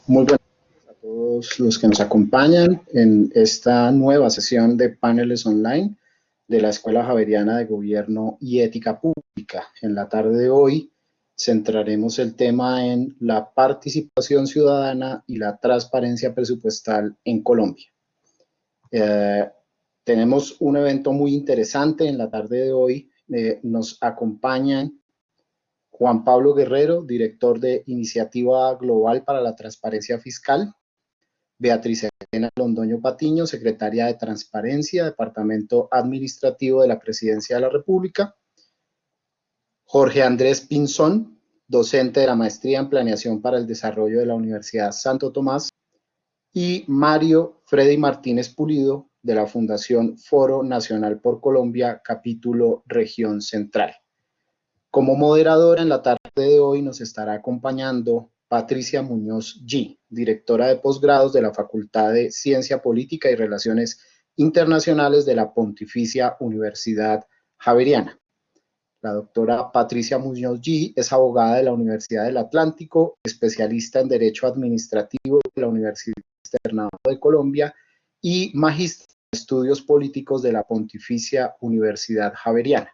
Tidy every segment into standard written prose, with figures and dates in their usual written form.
Muy buenas tardes a todos los que nos acompañan en esta nueva sesión de paneles online de la Escuela Javeriana de Gobierno y Ética Pública. En la tarde de hoy centraremos el tema en la participación ciudadana y la transparencia presupuestal en Colombia. Tenemos un evento muy interesante en la tarde de hoy. Nos acompañan Juan Pablo Guerrero, director de Iniciativa Global para la Transparencia Fiscal; Beatriz Elena Londoño Patiño, secretaria de Transparencia, Departamento Administrativo de la Presidencia de la República; Jorge Andrés Pinzón, docente de la Maestría en Planeación para el Desarrollo de la Universidad Santo Tomás; y Mario Freddy Martínez Pulido, de la Fundación Foro Nacional por Colombia, capítulo Región Central. Como moderadora en la tarde de hoy nos estará acompañando Patricia Muñoz G., directora de posgrados de la Facultad de Ciencia Política y Relaciones Internacionales de la Pontificia Universidad Javeriana. La doctora Patricia Muñoz G. es abogada de la Universidad del Atlántico, especialista en Derecho Administrativo de la Universidad Externado de Colombia y magíster en Estudios Políticos de la Pontificia Universidad Javeriana.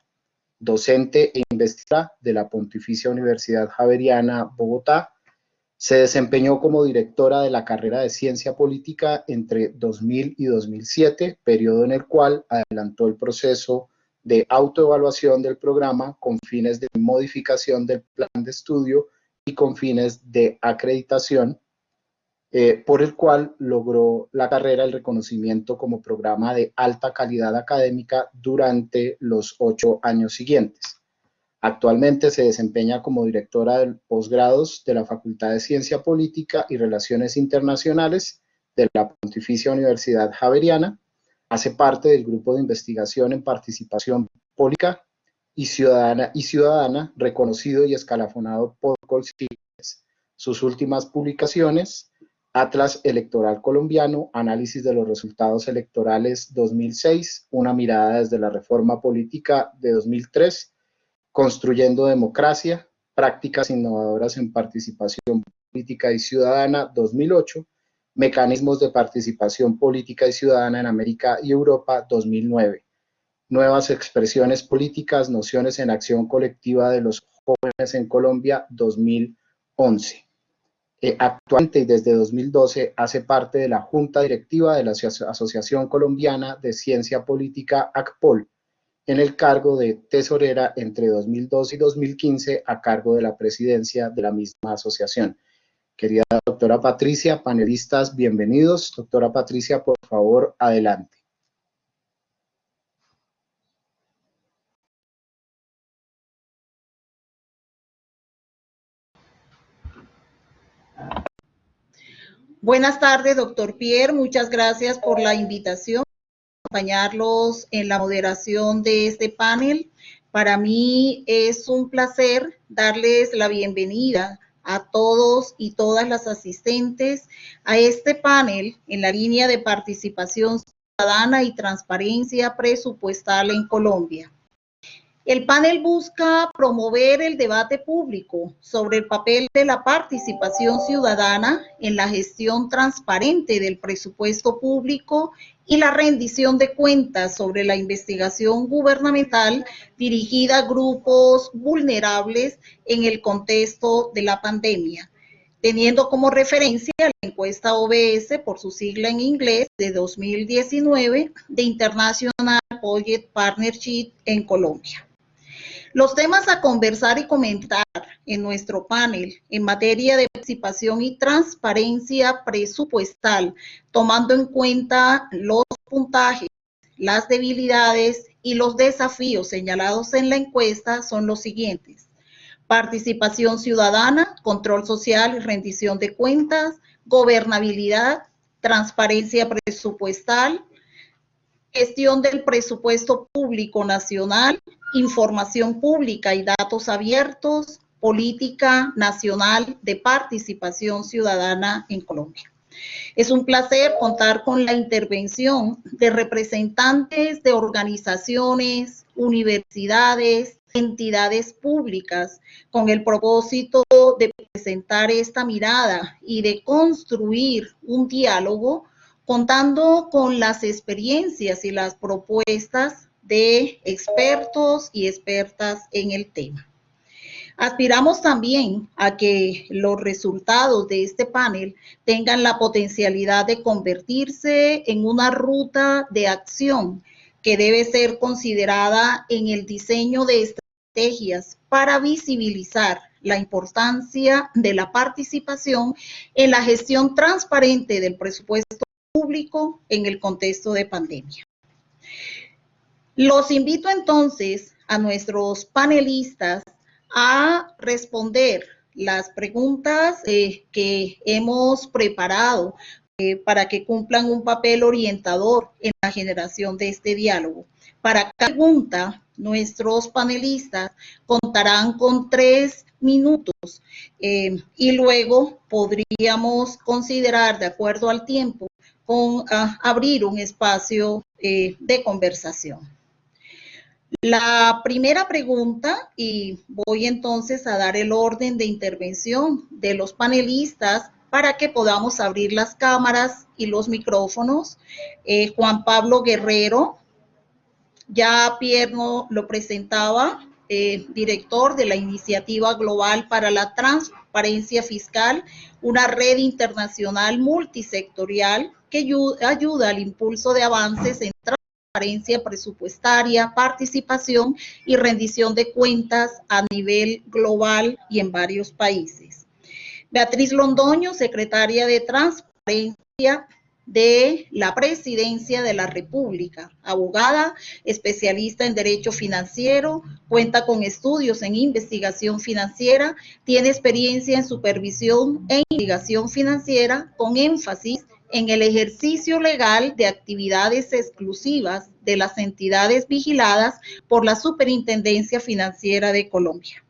Docente e investigadora de la Pontificia Universidad Javeriana, Bogotá. Se desempeñó como directora de la carrera de Ciencia Política entre 2000 y 2007, periodo en el cual adelantó el proceso de autoevaluación del programa con fines de modificación del plan de estudio y con fines de acreditación, por el cual logró la carrera el reconocimiento como programa de alta calidad académica durante los 8 años siguientes. Actualmente se desempeña como directora de posgrados de la Facultad de Ciencia Política y Relaciones Internacionales de la Pontificia Universidad Javeriana. Hace parte del grupo de investigación en participación política y ciudadana reconocido y escalafonado por Colsignes. Sus últimas publicaciones: Atlas Electoral Colombiano, análisis de los resultados electorales 2006, una mirada desde la reforma política de 2003, Construyendo Democracia, prácticas innovadoras en participación política y ciudadana 2008, Mecanismos de participación política y ciudadana en América y Europa 2009, Nuevas expresiones políticas, nociones en acción colectiva de los jóvenes en Colombia 2011. Actualmente y desde 2012 hace parte de la Junta Directiva de la Asociación Colombiana de Ciencia Política, ACPOL, en el cargo de tesorera entre 2012 y 2015 a cargo de la presidencia de la misma asociación. Querida doctora Patricia, panelistas, bienvenidos. Doctora Patricia, por favor, adelante. Buenas tardes, doctor Pierre. Muchas gracias por la invitación a acompañarlos en la moderación de este panel. Para mí es un placer darles la bienvenida a todos y todas las asistentes a este panel en la línea de participación ciudadana y transparencia presupuestal en Colombia. El panel busca promover el debate público sobre el papel de la participación ciudadana en la gestión transparente del presupuesto público y la rendición de cuentas sobre la investigación gubernamental dirigida a grupos vulnerables en el contexto de la pandemia, teniendo como referencia la encuesta OBS, por su sigla en inglés, de 2019 de International Budget Partnership en Colombia. Los temas a conversar y comentar en nuestro panel en materia de participación y transparencia presupuestal, tomando en cuenta los puntajes, las debilidades y los desafíos señalados en la encuesta, son los siguientes: participación ciudadana, control social y rendición de cuentas, gobernabilidad, transparencia presupuestal, gestión del presupuesto público nacional, información pública y datos abiertos, política nacional de participación ciudadana en Colombia. Es un placer contar con la intervención de representantes de organizaciones, universidades, entidades públicas con el propósito de presentar esta mirada y de construir un diálogo contando con las experiencias y las propuestas de expertos y expertas en el tema. Aspiramos también a que los resultados de este panel tengan la potencialidad de convertirse en una ruta de acción que debe ser considerada en el diseño de estrategias para visibilizar la importancia de la participación en la gestión transparente del presupuesto público en el contexto de pandemia. Los invito entonces a nuestros panelistas a responder las preguntas que hemos preparado para que cumplan un papel orientador en la generación de este diálogo. Para cada pregunta, nuestros panelistas contarán con 3 minutos y luego podríamos considerar, de acuerdo al tiempo, con abrir un espacio de conversación. La primera pregunta, y voy entonces a dar el orden de intervención de los panelistas para que podamos abrir las cámaras y los micrófonos. Juan Pablo Guerrero, ya Pierre lo presentaba, director de la Iniciativa Global para la Transparencia Fiscal, una red internacional multisectorial que ayuda al impulso de avances en transparencia presupuestaria, participación y rendición de cuentas a nivel global y en varios países. Beatriz Londoño, secretaria de Transparencia de la Presidencia de la República, abogada, especialista en Derecho Financiero, cuenta con estudios en investigación financiera, tiene experiencia en supervisión e investigación financiera con énfasis en el ejercicio legal de actividades exclusivas de las entidades vigiladas por la Superintendencia Financiera de Colombia.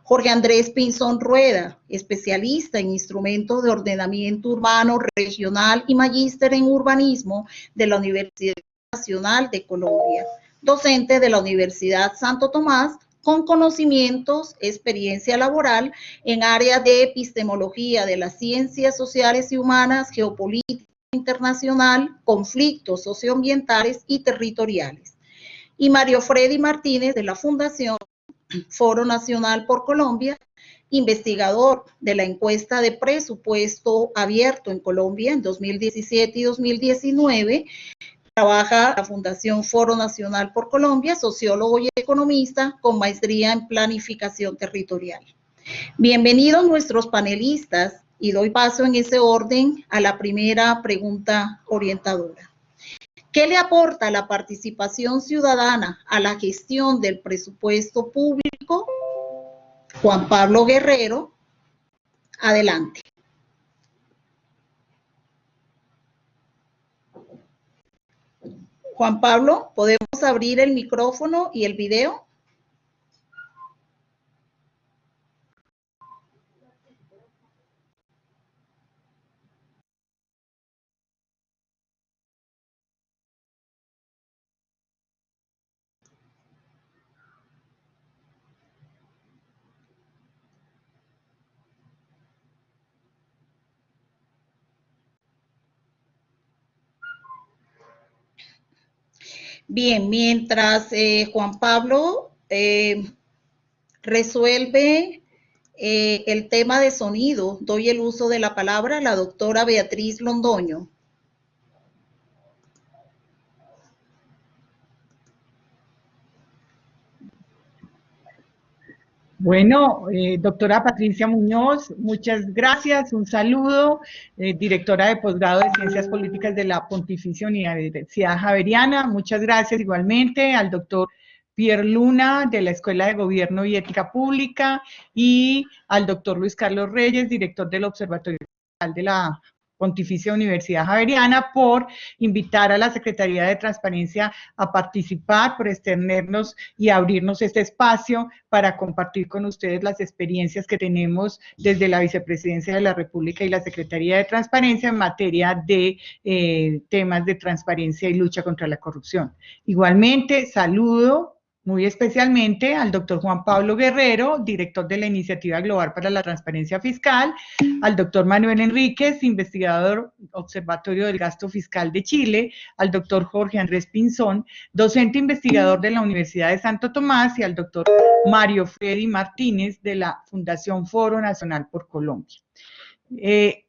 Jorge Andrés Pinzón Rueda, especialista en instrumentos de ordenamiento urbano regional y magíster en urbanismo de la Universidad Nacional de Colombia, docente de la Universidad Santo Tomás, con conocimientos, experiencia laboral en áreas de epistemología de las ciencias sociales y humanas, geopolítica internacional, conflictos socioambientales y territoriales. Y Mario Freddy Martínez, de la Fundación Foro Nacional por Colombia, investigador de la encuesta de presupuesto abierto en Colombia en 2017 y 2019, trabaja en la Fundación Foro Nacional por Colombia, sociólogo y economista con maestría en planificación territorial. Bienvenidos nuestros panelistas y doy paso en ese orden a la primera pregunta orientadora. ¿Qué le aporta la participación ciudadana a la gestión del presupuesto público? Juan Pablo Guerrero, adelante. Juan Pablo, ¿podemos abrir el micrófono y el video? Bien, mientras Juan Pablo resuelve el tema de sonido, doy el uso de la palabra a la doctora Beatriz Londoño. Bueno, doctora Patricia Muñoz, muchas gracias, un saludo, directora de posgrado de Ciencias Políticas de la Pontificia Universidad Javeriana, muchas gracias igualmente al doctor Pierre Luna de la Escuela de Gobierno y Ética Pública y al doctor Luis Carlos Reyes, director del Observatorio de la Pontificia Universidad Javeriana, por invitar a la Secretaría de Transparencia a participar, por extendernos y abrirnos este espacio para compartir con ustedes las experiencias que tenemos desde la Vicepresidencia de la República y la Secretaría de Transparencia en materia de temas de transparencia y lucha contra la corrupción. Igualmente, saludo muy especialmente al doctor Juan Pablo Guerrero, director de la Iniciativa Global para la Transparencia Fiscal, al doctor Manuel Enríquez, investigador Observatorio del Gasto Fiscal de Chile, al doctor Jorge Andrés Pinzón, docente investigador de la Universidad de Santo Tomás, y al doctor Mario Freddy Martínez de la Fundación Foro Nacional por Colombia. ¿Qué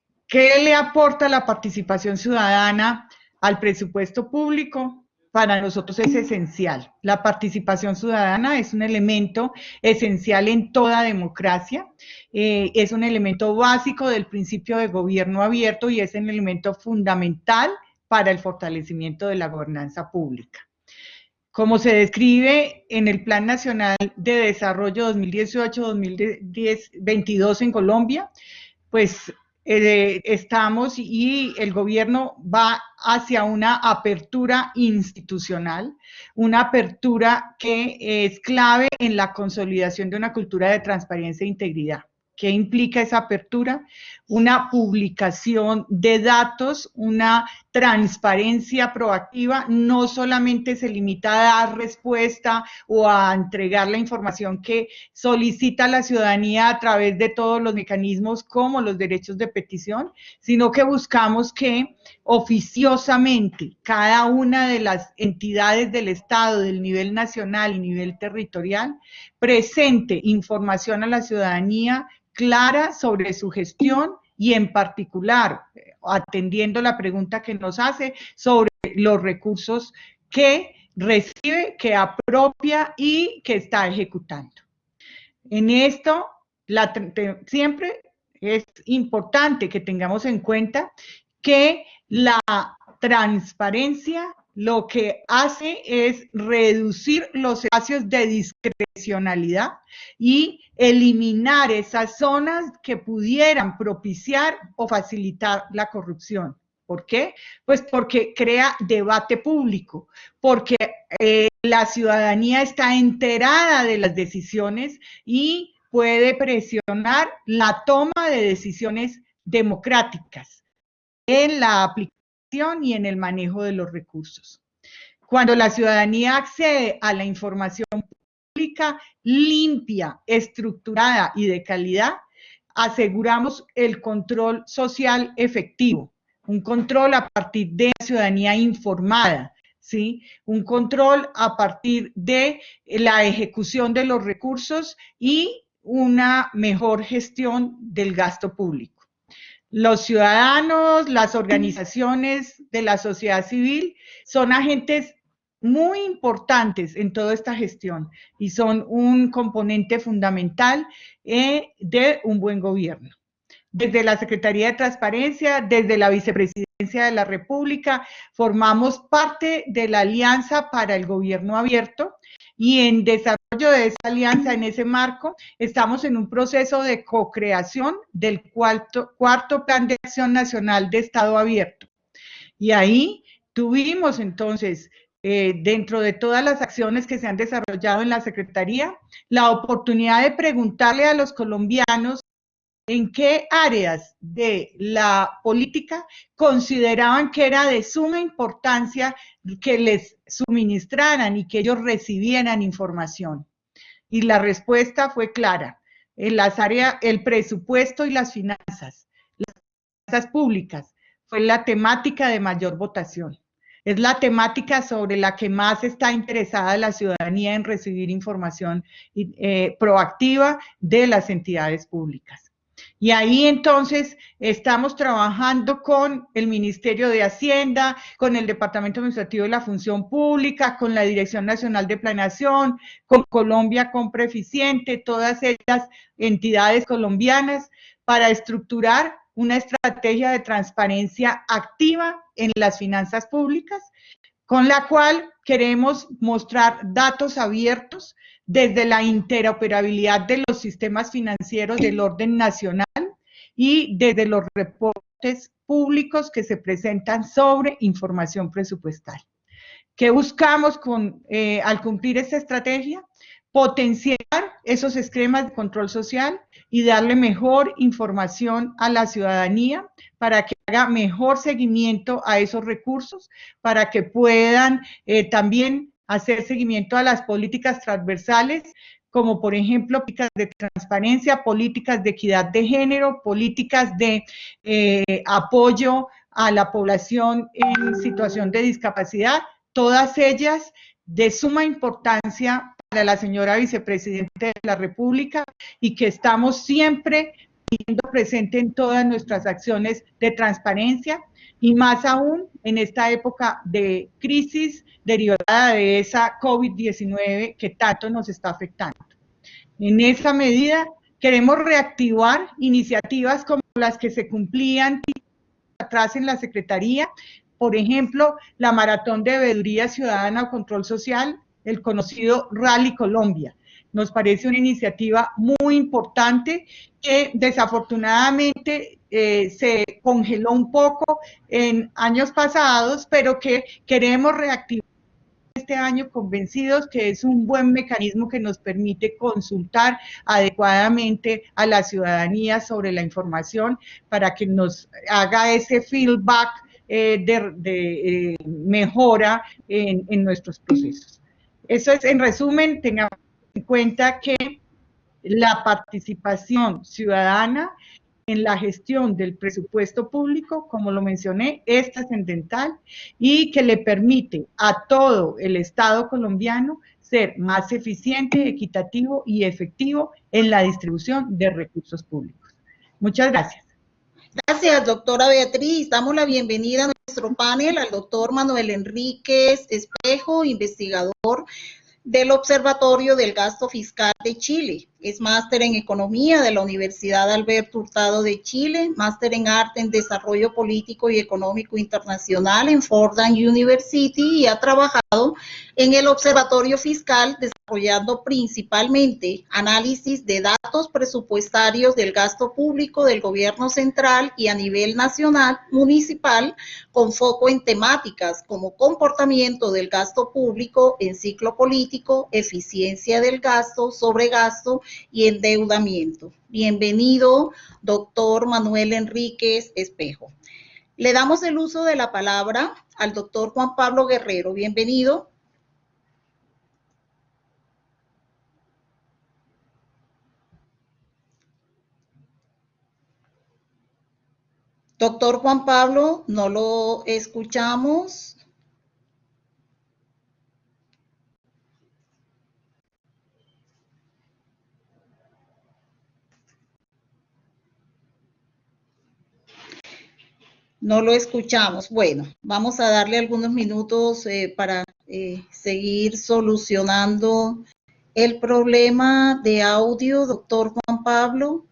le aporta la participación ciudadana al presupuesto público? Para nosotros es esencial. La participación ciudadana es un elemento esencial en toda democracia, es un elemento básico del principio de gobierno abierto y es un elemento fundamental para el fortalecimiento de la gobernanza pública. Como se describe en el Plan Nacional de Desarrollo 2018-2022 en Colombia, pues estamos y el gobierno va hacia una apertura institucional, una apertura que es clave en la consolidación de una cultura de transparencia e integridad. ¿Qué implica esa apertura? Una publicación de datos, una transparencia proactiva, no solamente se limita a dar respuesta o a entregar la información que solicita la ciudadanía a través de todos los mecanismos como los derechos de petición, sino que buscamos que oficiosamente cada una de las entidades del Estado, del nivel nacional y nivel territorial, presente información a la ciudadanía clara sobre su gestión y en particular atendiendo la pregunta que nos hace sobre los recursos que recibe, que apropia y que está ejecutando. En esto, siempre es importante que tengamos en cuenta que la transparencia lo que hace es reducir los espacios de discrecionalidad y eliminar esas zonas que pudieran propiciar o facilitar la corrupción. ¿Por qué? Pues porque crea debate público, porque la ciudadanía está enterada de las decisiones y puede presionar la toma de decisiones democráticas en la aplicación y en el manejo de los recursos. Cuando la ciudadanía accede a la información pública limpia, estructurada y de calidad, aseguramos el control social efectivo, un control a partir de la ciudadanía informada, ¿sí? Un control a partir de la ejecución de los recursos y una mejor gestión del gasto público. Los ciudadanos, las organizaciones de la sociedad civil son agentes muy importantes en toda esta gestión y son un componente fundamental de un buen gobierno. Desde la Secretaría de Transparencia, desde la Vicepresidencia de la República, formamos parte de la Alianza para el Gobierno Abierto y en desarrollo de esa alianza, en ese marco, estamos en un proceso de co-creación del cuarto Plan de Acción Nacional de Estado Abierto. Y ahí tuvimos entonces, dentro de todas las acciones que se han desarrollado en la Secretaría, la oportunidad de preguntarle a los colombianos en qué áreas de la política consideraban que era de suma importancia que les suministraran y que ellos recibieran información. Y la respuesta fue clara. En las áreas, el presupuesto y las finanzas públicas fue la temática de mayor votación. Es la temática sobre la que más está interesada la ciudadanía en recibir información proactiva de las entidades públicas. Y ahí entonces estamos trabajando con el Ministerio de Hacienda, con el Departamento Administrativo de la Función Pública, con la Dirección Nacional de Planeación, con Colombia Compra Eficiente, todas estas entidades colombianas para estructurar una estrategia de transparencia activa en las finanzas públicas, con la cual queremos mostrar datos abiertos desde la interoperabilidad de los sistemas financieros del orden nacional y desde los reportes públicos que se presentan sobre información presupuestal. ¿Qué buscamos al cumplir esta estrategia? Potenciar esos esquemas de control social y darle mejor información a la ciudadanía para que haga mejor seguimiento a esos recursos, para que puedan también hacer seguimiento a las políticas transversales, como por ejemplo políticas de transparencia, políticas de equidad de género, políticas de apoyo a la población en situación de discapacidad, todas ellas de suma importancia para la señora vicepresidenta de la República y que estamos siempre teniendo presente en todas nuestras acciones de transparencia y más aún en esta época de crisis derivada de esa COVID-19 que tanto nos está afectando. En esa medida, queremos reactivar iniciativas como las que se cumplían atrás en la Secretaría, por ejemplo, la Maratón de Veeduría Ciudadana o Control Social, el conocido Rally Colombia. Nos parece una iniciativa muy importante que desafortunadamente se congeló un poco en años pasados, pero que queremos reactivar este año convencidos que es un buen mecanismo que nos permite consultar adecuadamente a la ciudadanía sobre la información para que nos haga ese feedback de mejora en nuestros procesos. Eso es, en resumen, tengamos en cuenta que la participación ciudadana en la gestión del presupuesto público, como lo mencioné, es trascendental y que le permite a todo el Estado colombiano ser más eficiente, equitativo y efectivo en la distribución de recursos públicos. Muchas gracias. Gracias, doctora Beatriz. Damos la bienvenida a nuestro panel al doctor Manuel Enríquez Espejo, investigador del Observatorio del Gasto Fiscal de Chile. Es máster en Economía de la Universidad Alberto Hurtado de Chile, máster en Arte en Desarrollo Político y Económico Internacional en Fordham University y ha trabajado en el Observatorio Fiscal desarrollando principalmente análisis de datos presupuestarios del gasto público del gobierno central y a nivel nacional, municipal, con foco en temáticas como comportamiento del gasto público en ciclo político, eficiencia del gasto, sobregasto y endeudamiento. Bienvenido, doctor Manuel Enríquez Espejo. Le damos el uso de la palabra al doctor Juan Pablo Guerrero. Bienvenido. Doctor Juan Pablo, no lo escuchamos. No lo escuchamos. Bueno, vamos a darle algunos minutos para seguir solucionando el problema de audio, doctor Juan Pablo.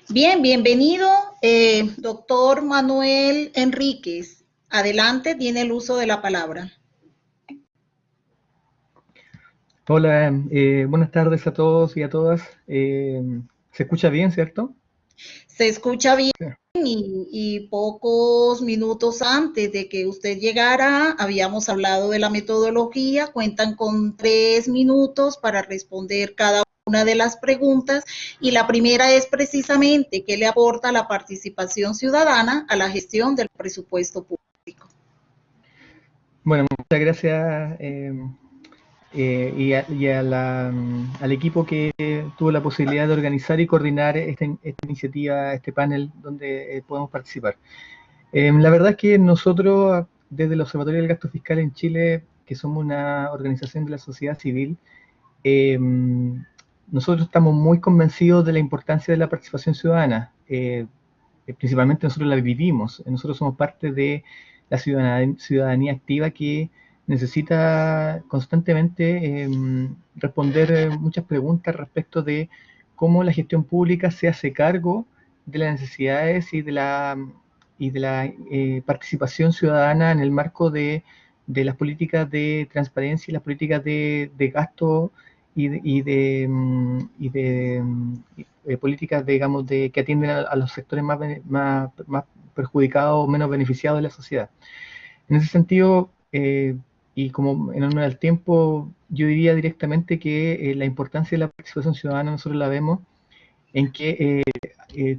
Bien, bienvenido, doctor Manuel Enríquez. Adelante, tiene el uso de la palabra. Hola, buenas tardes a todos y a todas. ¿Se escucha bien, cierto? Se escucha bien Sí. y pocos minutos antes de que usted llegara habíamos hablado de la metodología. Cuentan con 3 minutos para responder cada una de las preguntas y la primera es precisamente ¿qué le aporta la participación ciudadana a la gestión del presupuesto público? Bueno, muchas gracias al equipo que tuvo la posibilidad de organizar y coordinar esta iniciativa, este panel donde podemos participar. La verdad es que nosotros, desde el Observatorio del Gasto Fiscal en Chile, que somos una organización de la sociedad civil, nosotros estamos muy convencidos de la importancia de la participación ciudadana. Principalmente nosotros la vivimos. Nosotros somos parte de la ciudadanía activa que necesita constantemente responder muchas preguntas respecto de cómo la gestión pública se hace cargo de las necesidades y de la participación ciudadana en el marco de las políticas de transparencia y las políticas de gasto y de políticas, digamos, que atienden a los sectores más perjudicados o menos beneficiados de la sociedad. En ese sentido, y como en honor al tiempo, yo diría directamente que la importancia de la participación ciudadana nosotros la vemos en que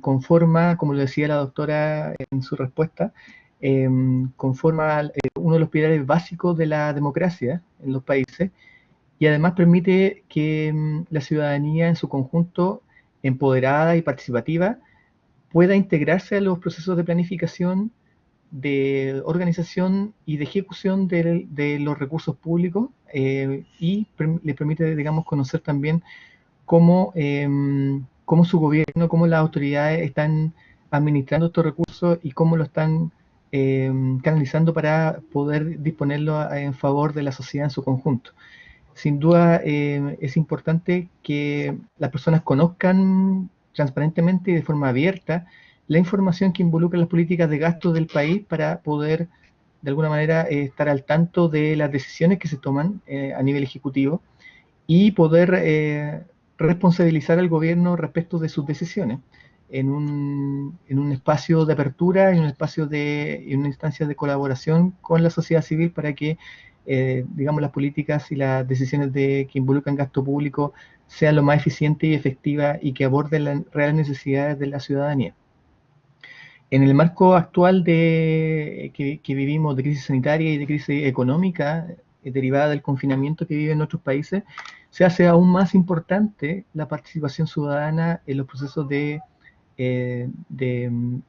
conforma, como lo decía la doctora en su respuesta, conforma uno de los pilares básicos de la democracia en los países, y además permite que la ciudadanía en su conjunto, empoderada y participativa, pueda integrarse a los procesos de planificación, de organización y de ejecución de los recursos públicos, y le permite, digamos, conocer también cómo, cómo su gobierno, cómo las autoridades están administrando estos recursos y cómo lo están canalizando para poder disponerlo en favor de la sociedad en su conjunto. Sin duda es importante que las personas conozcan transparentemente y de forma abierta la información que involucra las políticas de gasto del país para poder, de alguna manera, estar al tanto de las decisiones que se toman a nivel ejecutivo y poder responsabilizar al gobierno respecto de sus decisiones en un espacio de apertura, en una instancia de colaboración con la sociedad civil para que digamos, las políticas y las decisiones que involucran gasto público sean lo más eficientes y efectivas y que aborden las reales necesidades de la ciudadanía. En el marco actual que vivimos de crisis sanitaria y de crisis económica derivada del confinamiento que viven nuestros países, se hace aún más importante la participación ciudadana en los procesos de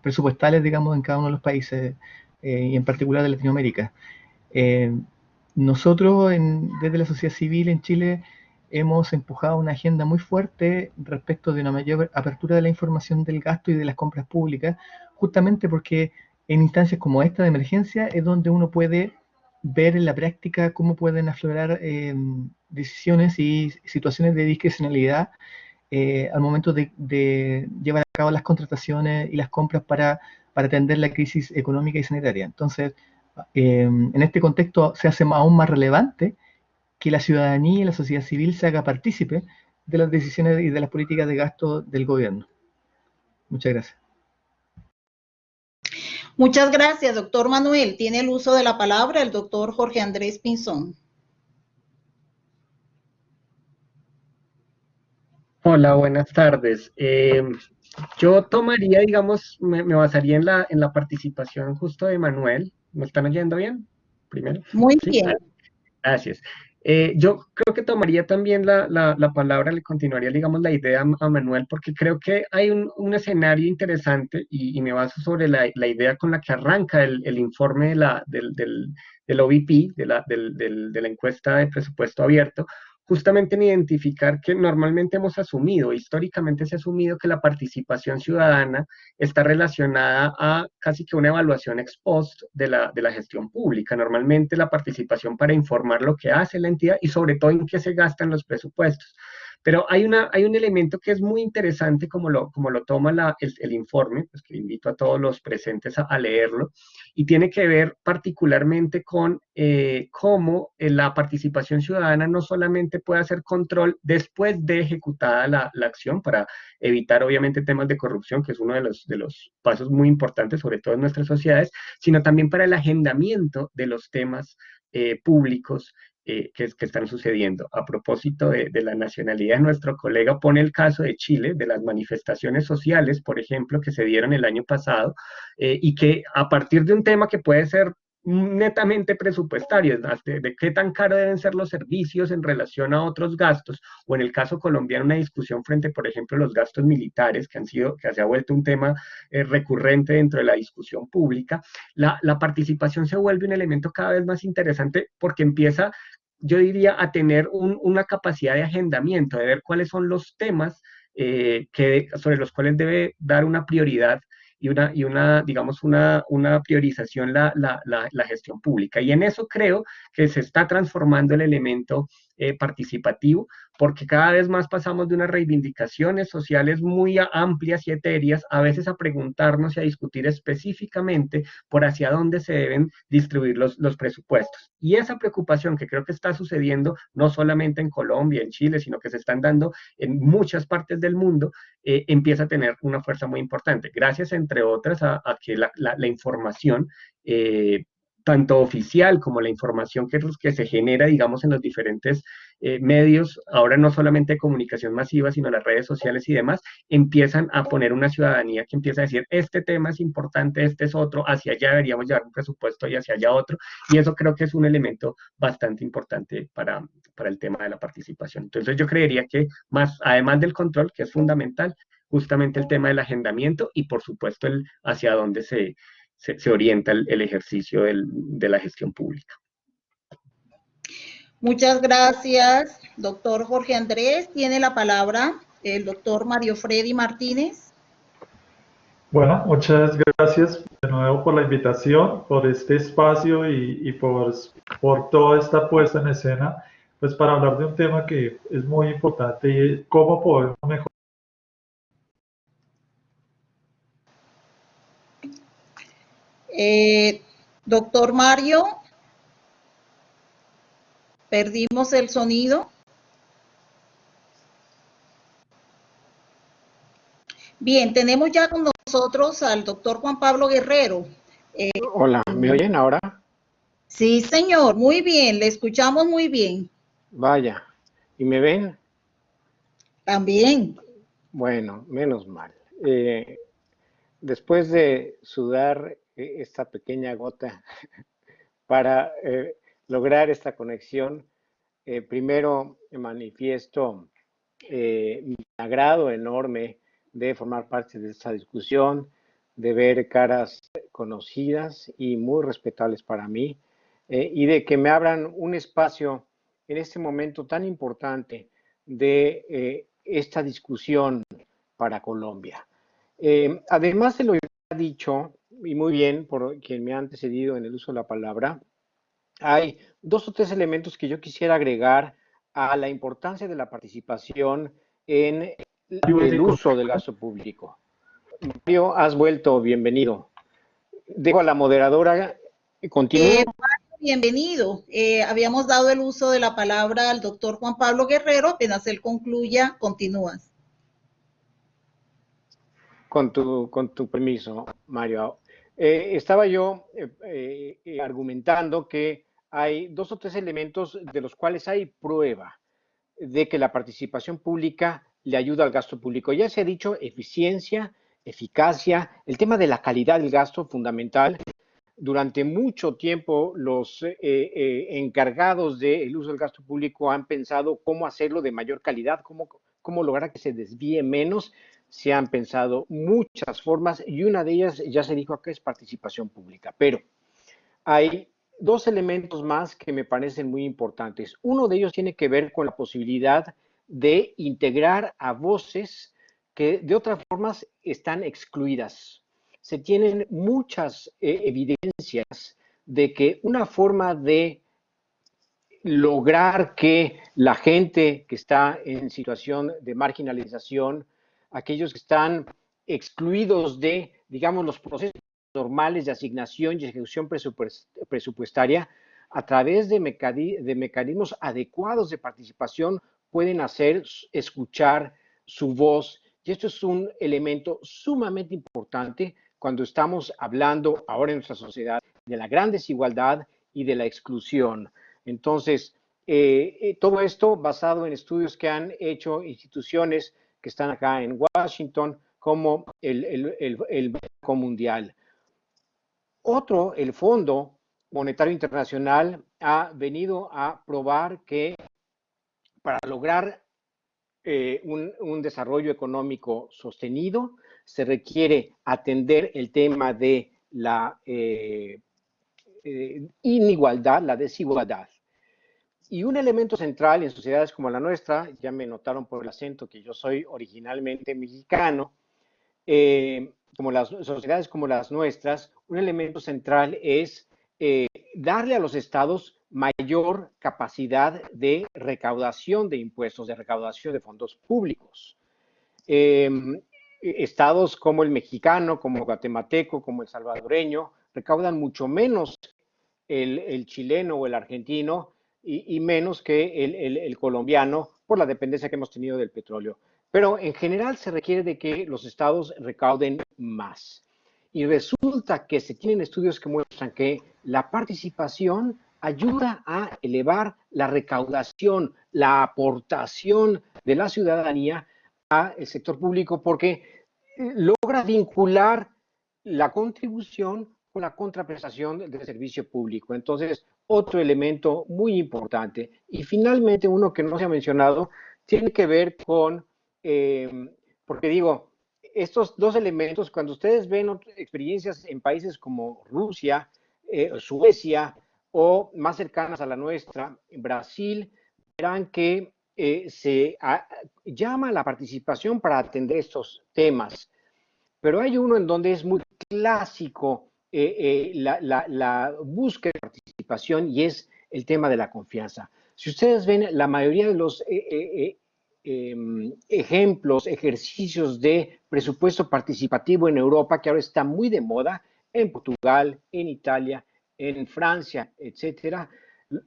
presupuestales, digamos, en cada uno de los países y en particular de Latinoamérica. Nosotros, desde la sociedad civil en Chile, hemos empujado una agenda muy fuerte respecto de una mayor apertura de la información del gasto y de las compras públicas, justamente porque en instancias como esta de emergencia es donde uno puede ver en la práctica cómo pueden aflorar decisiones y situaciones de discrecionalidad al momento de llevar a cabo las contrataciones y las compras para atender la crisis económica y sanitaria. Entonces, en este contexto se hace aún más relevante que la ciudadanía y la sociedad civil se haga partícipe de las decisiones y de las políticas de gasto del gobierno. Muchas gracias. Muchas gracias, doctor Manuel. Tiene el uso de la palabra el doctor Jorge Andrés Pinzón. Hola, buenas tardes. Yo tomaría, digamos, me basaría en la participación justo de Manuel. ¿Me están oyendo bien? Primero. Muy ¿Sí? bien. Gracias. Yo creo que tomaría también la palabra, le continuaría, digamos, la idea a Manuel, porque creo que hay un escenario interesante y me baso sobre la idea con la que arranca el informe del OVP, de la encuesta de presupuesto abierto, justamente en identificar que normalmente hemos asumido, históricamente se ha asumido que la participación ciudadana está relacionada a casi que una evaluación ex post de la gestión pública. Normalmente la participación para informar lo que hace la entidad y sobre todo en qué se gastan los presupuestos. Pero hay un elemento que es muy interesante como lo toma el informe, pues que invito a todos los presentes a leerlo, y tiene que ver particularmente con cómo la participación ciudadana no solamente puede hacer control después de ejecutada la acción para evitar obviamente temas de corrupción, que es uno de los pasos muy importantes, sobre todo en nuestras sociedades, sino también para el agendamiento de los temas públicos que están sucediendo. A propósito de la nacionalidad, nuestro colega pone el caso de Chile, de las manifestaciones sociales, por ejemplo, que se dieron el año pasado, y que a partir de un tema que puede ser netamente presupuestario, de qué tan caro deben ser los servicios en relación a otros gastos, o en el caso colombiano una discusión frente, por ejemplo, a los gastos militares, que se ha vuelto un tema recurrente dentro de la discusión pública, la participación se vuelve un elemento cada vez más interesante porque empieza, yo diría, a tener una capacidad de agendamiento, de ver cuáles son los temas sobre los cuales debe dar una prioridad y digamos, una priorización la gestión pública. Y en eso creo que se está transformando el elemento participativo, porque cada vez más pasamos de unas reivindicaciones sociales muy amplias y etéreas, a veces a preguntarnos y a discutir específicamente por hacia dónde se deben distribuir los presupuestos. Y esa preocupación que creo que está sucediendo no solamente en Colombia, en Chile, sino que se están dando en muchas partes del mundo, empieza a tener una fuerza muy importante, gracias entre otras a que la información tanto oficial como la información que se genera, digamos, en los diferentes medios, ahora no solamente de comunicación masiva, sino las redes sociales y demás, empiezan a poner una ciudadanía que empieza a decir, este tema es importante, este es otro, hacia allá deberíamos llevar un presupuesto y hacia allá otro, y eso creo que es un elemento bastante importante para el tema de la participación. Entonces yo creería que más, además del control, que es fundamental, justamente el tema del agendamiento y por supuesto el hacia dónde se orienta el ejercicio de la gestión pública. Muchas gracias, doctor Jorge Andrés. Tiene la palabra el doctor Mario Freddy Martínez. Bueno, muchas gracias de nuevo por la invitación, por este espacio y por toda esta puesta en escena, pues para hablar de un tema que es muy importante y es cómo podemos mejorar. Doctor Mario, perdimos el sonido. Bien, tenemos ya con nosotros al doctor Juan Pablo Guerrero. Hola, ¿me oyen ahora? Sí, señor, muy bien, le escuchamos muy bien. Vaya, ¿y me ven? También. Bueno, menos mal. Después de sudar esta pequeña gota para lograr esta conexión, primero manifiesto mi agrado enorme de formar parte de esta discusión, de ver caras conocidas y muy respetables para mí, y de que me abran un espacio en este momento tan importante de esta discusión para Colombia. Además de lo que ha dicho, y muy bien por quien me ha antecedido en el uso de la palabra, hay dos o tres elementos que yo quisiera agregar a la importancia de la participación en el uso del gasto público. Mario, has vuelto, bienvenido. Dejo a la moderadora, continúo. Bienvenido. Habíamos dado el uso de la palabra al doctor Juan Pablo Guerrero. Apenas él concluya, continúas. Con tu permiso, Mario. Estaba yo argumentando que hay dos o tres elementos de los cuales hay prueba de que la participación pública le ayuda al gasto público. Ya se ha dicho eficiencia, eficacia, el tema de la calidad del gasto fundamental. Durante mucho tiempo los encargados del uso del gasto público han pensado cómo hacerlo de mayor calidad, cómo lograr que se desvíe menos. Se han pensado muchas formas y una de ellas ya se dijo acá es participación pública. Pero hay dos elementos más que me parecen muy importantes. Uno de ellos tiene que ver con la posibilidad de integrar a voces que de otras formas están excluidas. Se tienen muchas evidencias de que una forma de lograr que la gente que está en situación de marginalización, aquellos que están excluidos de, digamos, los procesos normales de asignación y ejecución presupuestaria, a través de mecanismos adecuados de participación, pueden hacer escuchar su voz. Y esto es un elemento sumamente importante cuando estamos hablando ahora en nuestra sociedad de la gran desigualdad y de la exclusión. Entonces, todo esto basado en estudios que han hecho instituciones que están acá en Washington, como el Banco Mundial. Otro, el Fondo Monetario Internacional ha venido a probar que para lograr un desarrollo económico sostenido se requiere atender el tema de la inigualdad, la desigualdad. Y un elemento central en sociedades como la nuestra, ya me notaron por el acento que yo soy originalmente mexicano, como las sociedades como las nuestras, un elemento central es darle a los estados mayor capacidad de recaudación de impuestos, de recaudación de fondos públicos. Estados como el mexicano, como el guatemalteco, como el salvadoreño, recaudan mucho menos el chileno o el argentino y menos que el colombiano por la dependencia que hemos tenido del petróleo. Pero en general se requiere de que los estados recauden más. Y resulta que se tienen estudios que muestran que la participación ayuda a elevar la recaudación, la aportación de la ciudadanía al sector público, porque logra vincular la contribución con la contraprestación del servicio público. Entonces, otro elemento muy importante. Y finalmente, uno que no se ha mencionado, tiene que ver con, porque digo, estos dos elementos, cuando ustedes ven experiencias en países como Rusia, Suecia o más cercanas a la nuestra, en Brasil, verán que llama a la participación para atender estos temas. Pero hay uno en donde es muy clásico la búsqueda de participación y es el tema de la confianza. Si ustedes ven, la mayoría de los ejemplos, ejercicios de presupuesto participativo en Europa, que ahora está muy de moda, en Portugal, en Italia, en Francia, etcétera,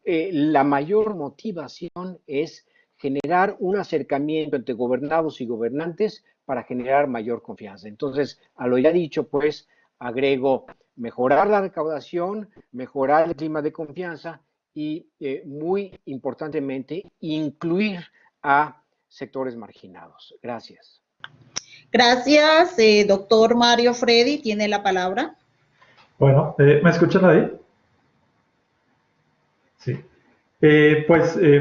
la mayor motivación es generar un acercamiento entre gobernados y gobernantes para generar mayor confianza. Entonces, a lo ya dicho, pues, agrego mejorar la recaudación, mejorar el clima de confianza y, muy importantemente, incluir a sectores marginados. Gracias. Gracias, doctor Mario Freddy, tiene la palabra. Bueno, ¿me escuchan ahí? Sí.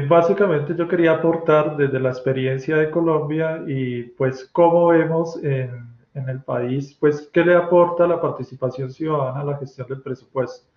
Básicamente yo quería aportar desde la experiencia de Colombia y pues cómo vemos en el país, pues qué le aporta la participación ciudadana a la gestión del presupuesto.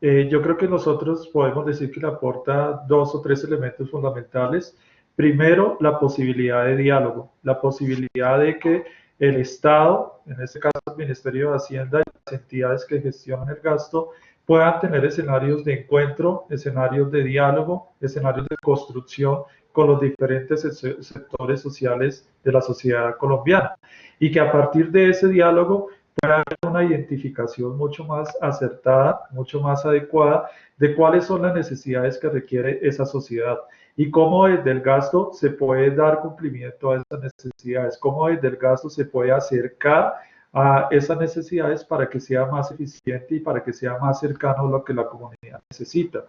Yo creo que nosotros podemos decir que le aporta 2 o 3 elementos fundamentales. Primero, la posibilidad de diálogo, la posibilidad de que el Estado, en este caso el Ministerio de Hacienda y las entidades que gestionan el gasto, puedan tener escenarios de encuentro, escenarios de diálogo, escenarios de construcción con los diferentes sectores sociales de la sociedad colombiana. Y que a partir de ese diálogo pueda haber una identificación mucho más acertada, mucho más adecuada de cuáles son las necesidades que requiere esa sociedad y cómo desde el gasto se puede dar cumplimiento a esas necesidades, cómo desde el gasto se puede acercar a esas necesidades para que sea más eficiente y para que sea más cercano a lo que la comunidad necesita.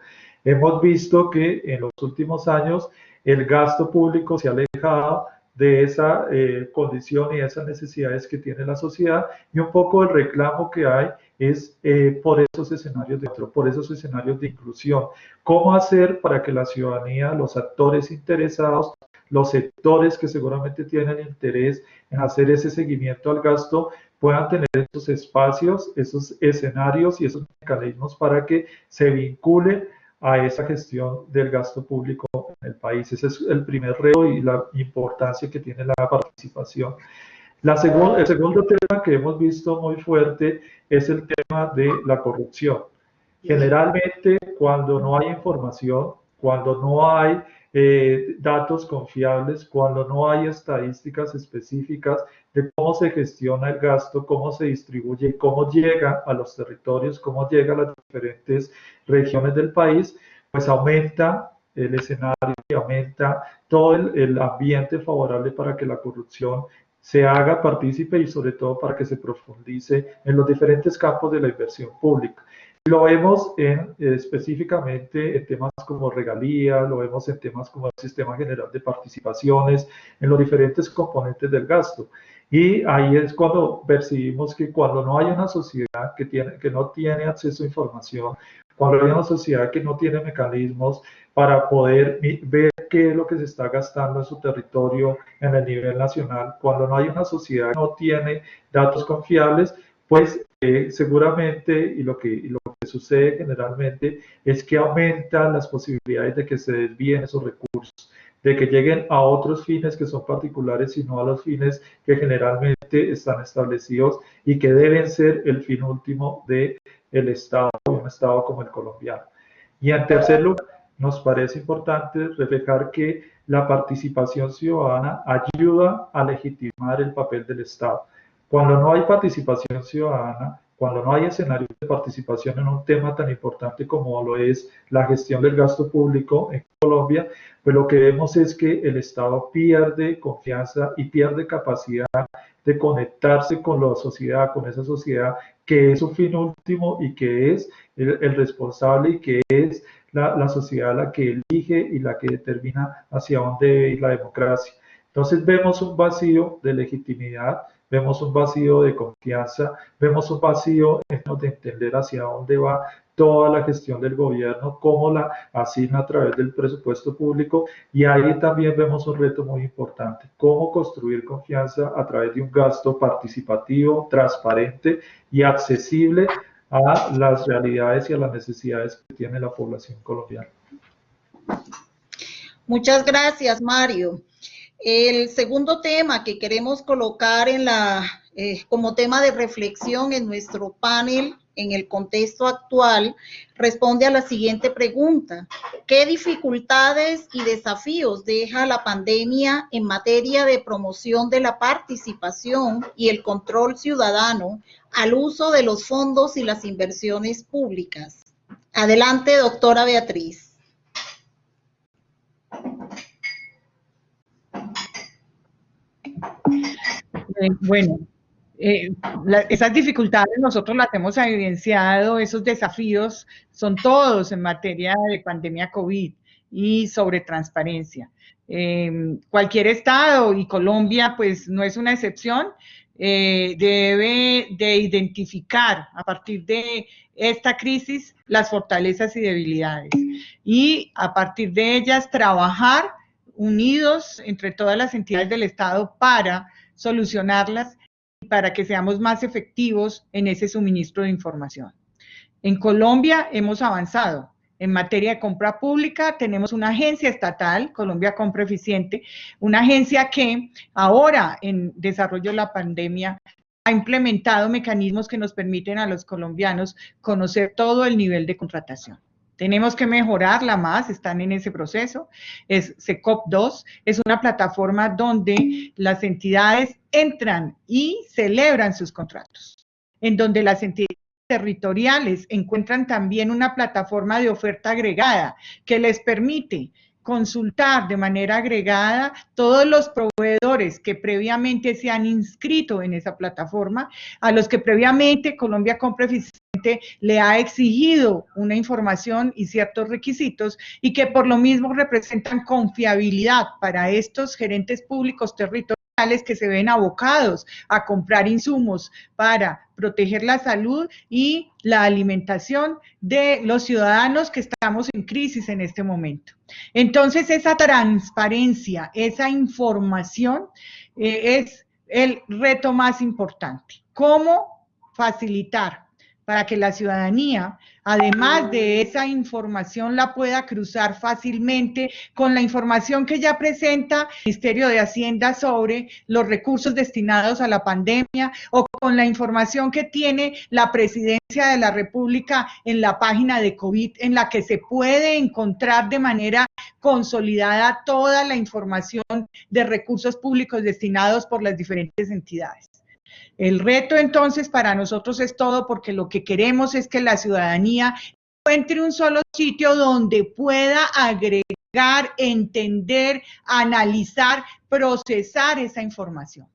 Hemos visto que en los últimos años el gasto público se ha alejado de esa condición y esas necesidades que tiene la sociedad y un poco el reclamo que hay es por esos escenarios por esos escenarios de inclusión. ¿Cómo hacer para que la ciudadanía, los actores interesados, los sectores que seguramente tienen interés en hacer ese seguimiento al gasto puedan tener esos espacios, esos escenarios y esos mecanismos para que se vinculen a esa gestión del gasto público en el país? Ese es el primer reto y la importancia que tiene la participación. El segundo tema que hemos visto muy fuerte es el tema de la corrupción. Generalmente, cuando no hay información, cuando no hay datos confiables, cuando no hay estadísticas específicas de cómo se gestiona el gasto, cómo se distribuye, cómo llega a los territorios, cómo llega a las diferentes regiones del país, pues aumenta el escenario y aumenta todo el ambiente favorable para que la corrupción se haga partícipe y sobre todo para que se profundice en los diferentes campos de la inversión pública. Lo vemos específicamente en temas como regalías, lo vemos en temas como el sistema general de participaciones, en los diferentes componentes del gasto. Y ahí es cuando percibimos que cuando no hay una sociedad que no tiene acceso a información, cuando hay una sociedad que no tiene mecanismos para poder ver qué es lo que se está gastando en su territorio en el nivel nacional, cuando no hay una sociedad que no tiene datos confiables, pues seguramente y lo que sucede generalmente es que aumentan las posibilidades de que se desvíen esos recursos, de que lleguen a otros fines que son particulares y no a los fines que generalmente están establecidos y que deben ser el fin último del Estado, un Estado como el colombiano. Y en tercer lugar, nos parece importante reflejar que la participación ciudadana ayuda a legitimar el papel del Estado. Cuando no hay participación ciudadana, cuando no hay escenarios de participación en un tema tan importante como lo es la gestión del gasto público en Colombia, pues lo que vemos es que el Estado pierde confianza y pierde capacidad de conectarse con la sociedad, con esa sociedad que es su fin último y que es el responsable y que es la sociedad la que elige y la que determina hacia dónde debe ir la democracia. Entonces vemos un vacío de legitimidad, vemos un vacío de confianza, vemos un vacío de entender hacia dónde va toda la gestión del gobierno, cómo la asigna a través del presupuesto público, y ahí también vemos un reto muy importante, cómo construir confianza a través de un gasto participativo, transparente y accesible a las realidades y a las necesidades que tiene la población colombiana. Muchas gracias, Mario. El segundo tema que queremos colocar como tema de reflexión en nuestro panel en el contexto actual responde a la siguiente pregunta: ¿qué dificultades y desafíos deja la pandemia en materia de promoción de la participación y el control ciudadano al uso de los fondos y las inversiones públicas? Adelante, doctora Beatriz. Bueno, esas dificultades nosotros las hemos evidenciado, esos desafíos son todos en materia de pandemia COVID y sobre transparencia. Cualquier estado, y Colombia pues no es una excepción, debe de identificar a partir de esta crisis las fortalezas y debilidades y a partir de ellas trabajar unidos entre todas las entidades del Estado para solucionarlas y para que seamos más efectivos en ese suministro de información. En Colombia hemos avanzado. En materia de compra pública tenemos una agencia estatal, Colombia Compra Eficiente, una agencia que ahora en desarrollo de la pandemia ha implementado mecanismos que nos permiten a los colombianos conocer todo el nivel de contratación. Tenemos que mejorarla más, están en ese proceso. Es SECOP2, es una plataforma donde las entidades entran y celebran sus contratos, en donde las entidades territoriales encuentran también una plataforma de oferta agregada que les permite consultar de manera agregada todos los proveedores que previamente se han inscrito en esa plataforma, a los que previamente Colombia Compra Eficiente le ha exigido una información y ciertos requisitos y que por lo mismo representan confiabilidad para estos gerentes públicos territoriales que se ven abocados a comprar insumos para proteger la salud y la alimentación de los ciudadanos que estamos en crisis en este momento. Entonces, esa transparencia, esa información es el reto más importante. ¿Cómo facilitar para que la ciudadanía, además de esa información, la pueda cruzar fácilmente con la información que ya presenta el Ministerio de Hacienda sobre los recursos destinados a la pandemia, o con la información que tiene la Presidencia de la República en la página de COVID, en la que se puede encontrar de manera consolidada toda la información de recursos públicos destinados por las diferentes entidades? El reto entonces para nosotros es todo, porque lo que queremos es que la ciudadanía encuentre un solo sitio donde pueda agregar, entender, analizar, procesar esa información.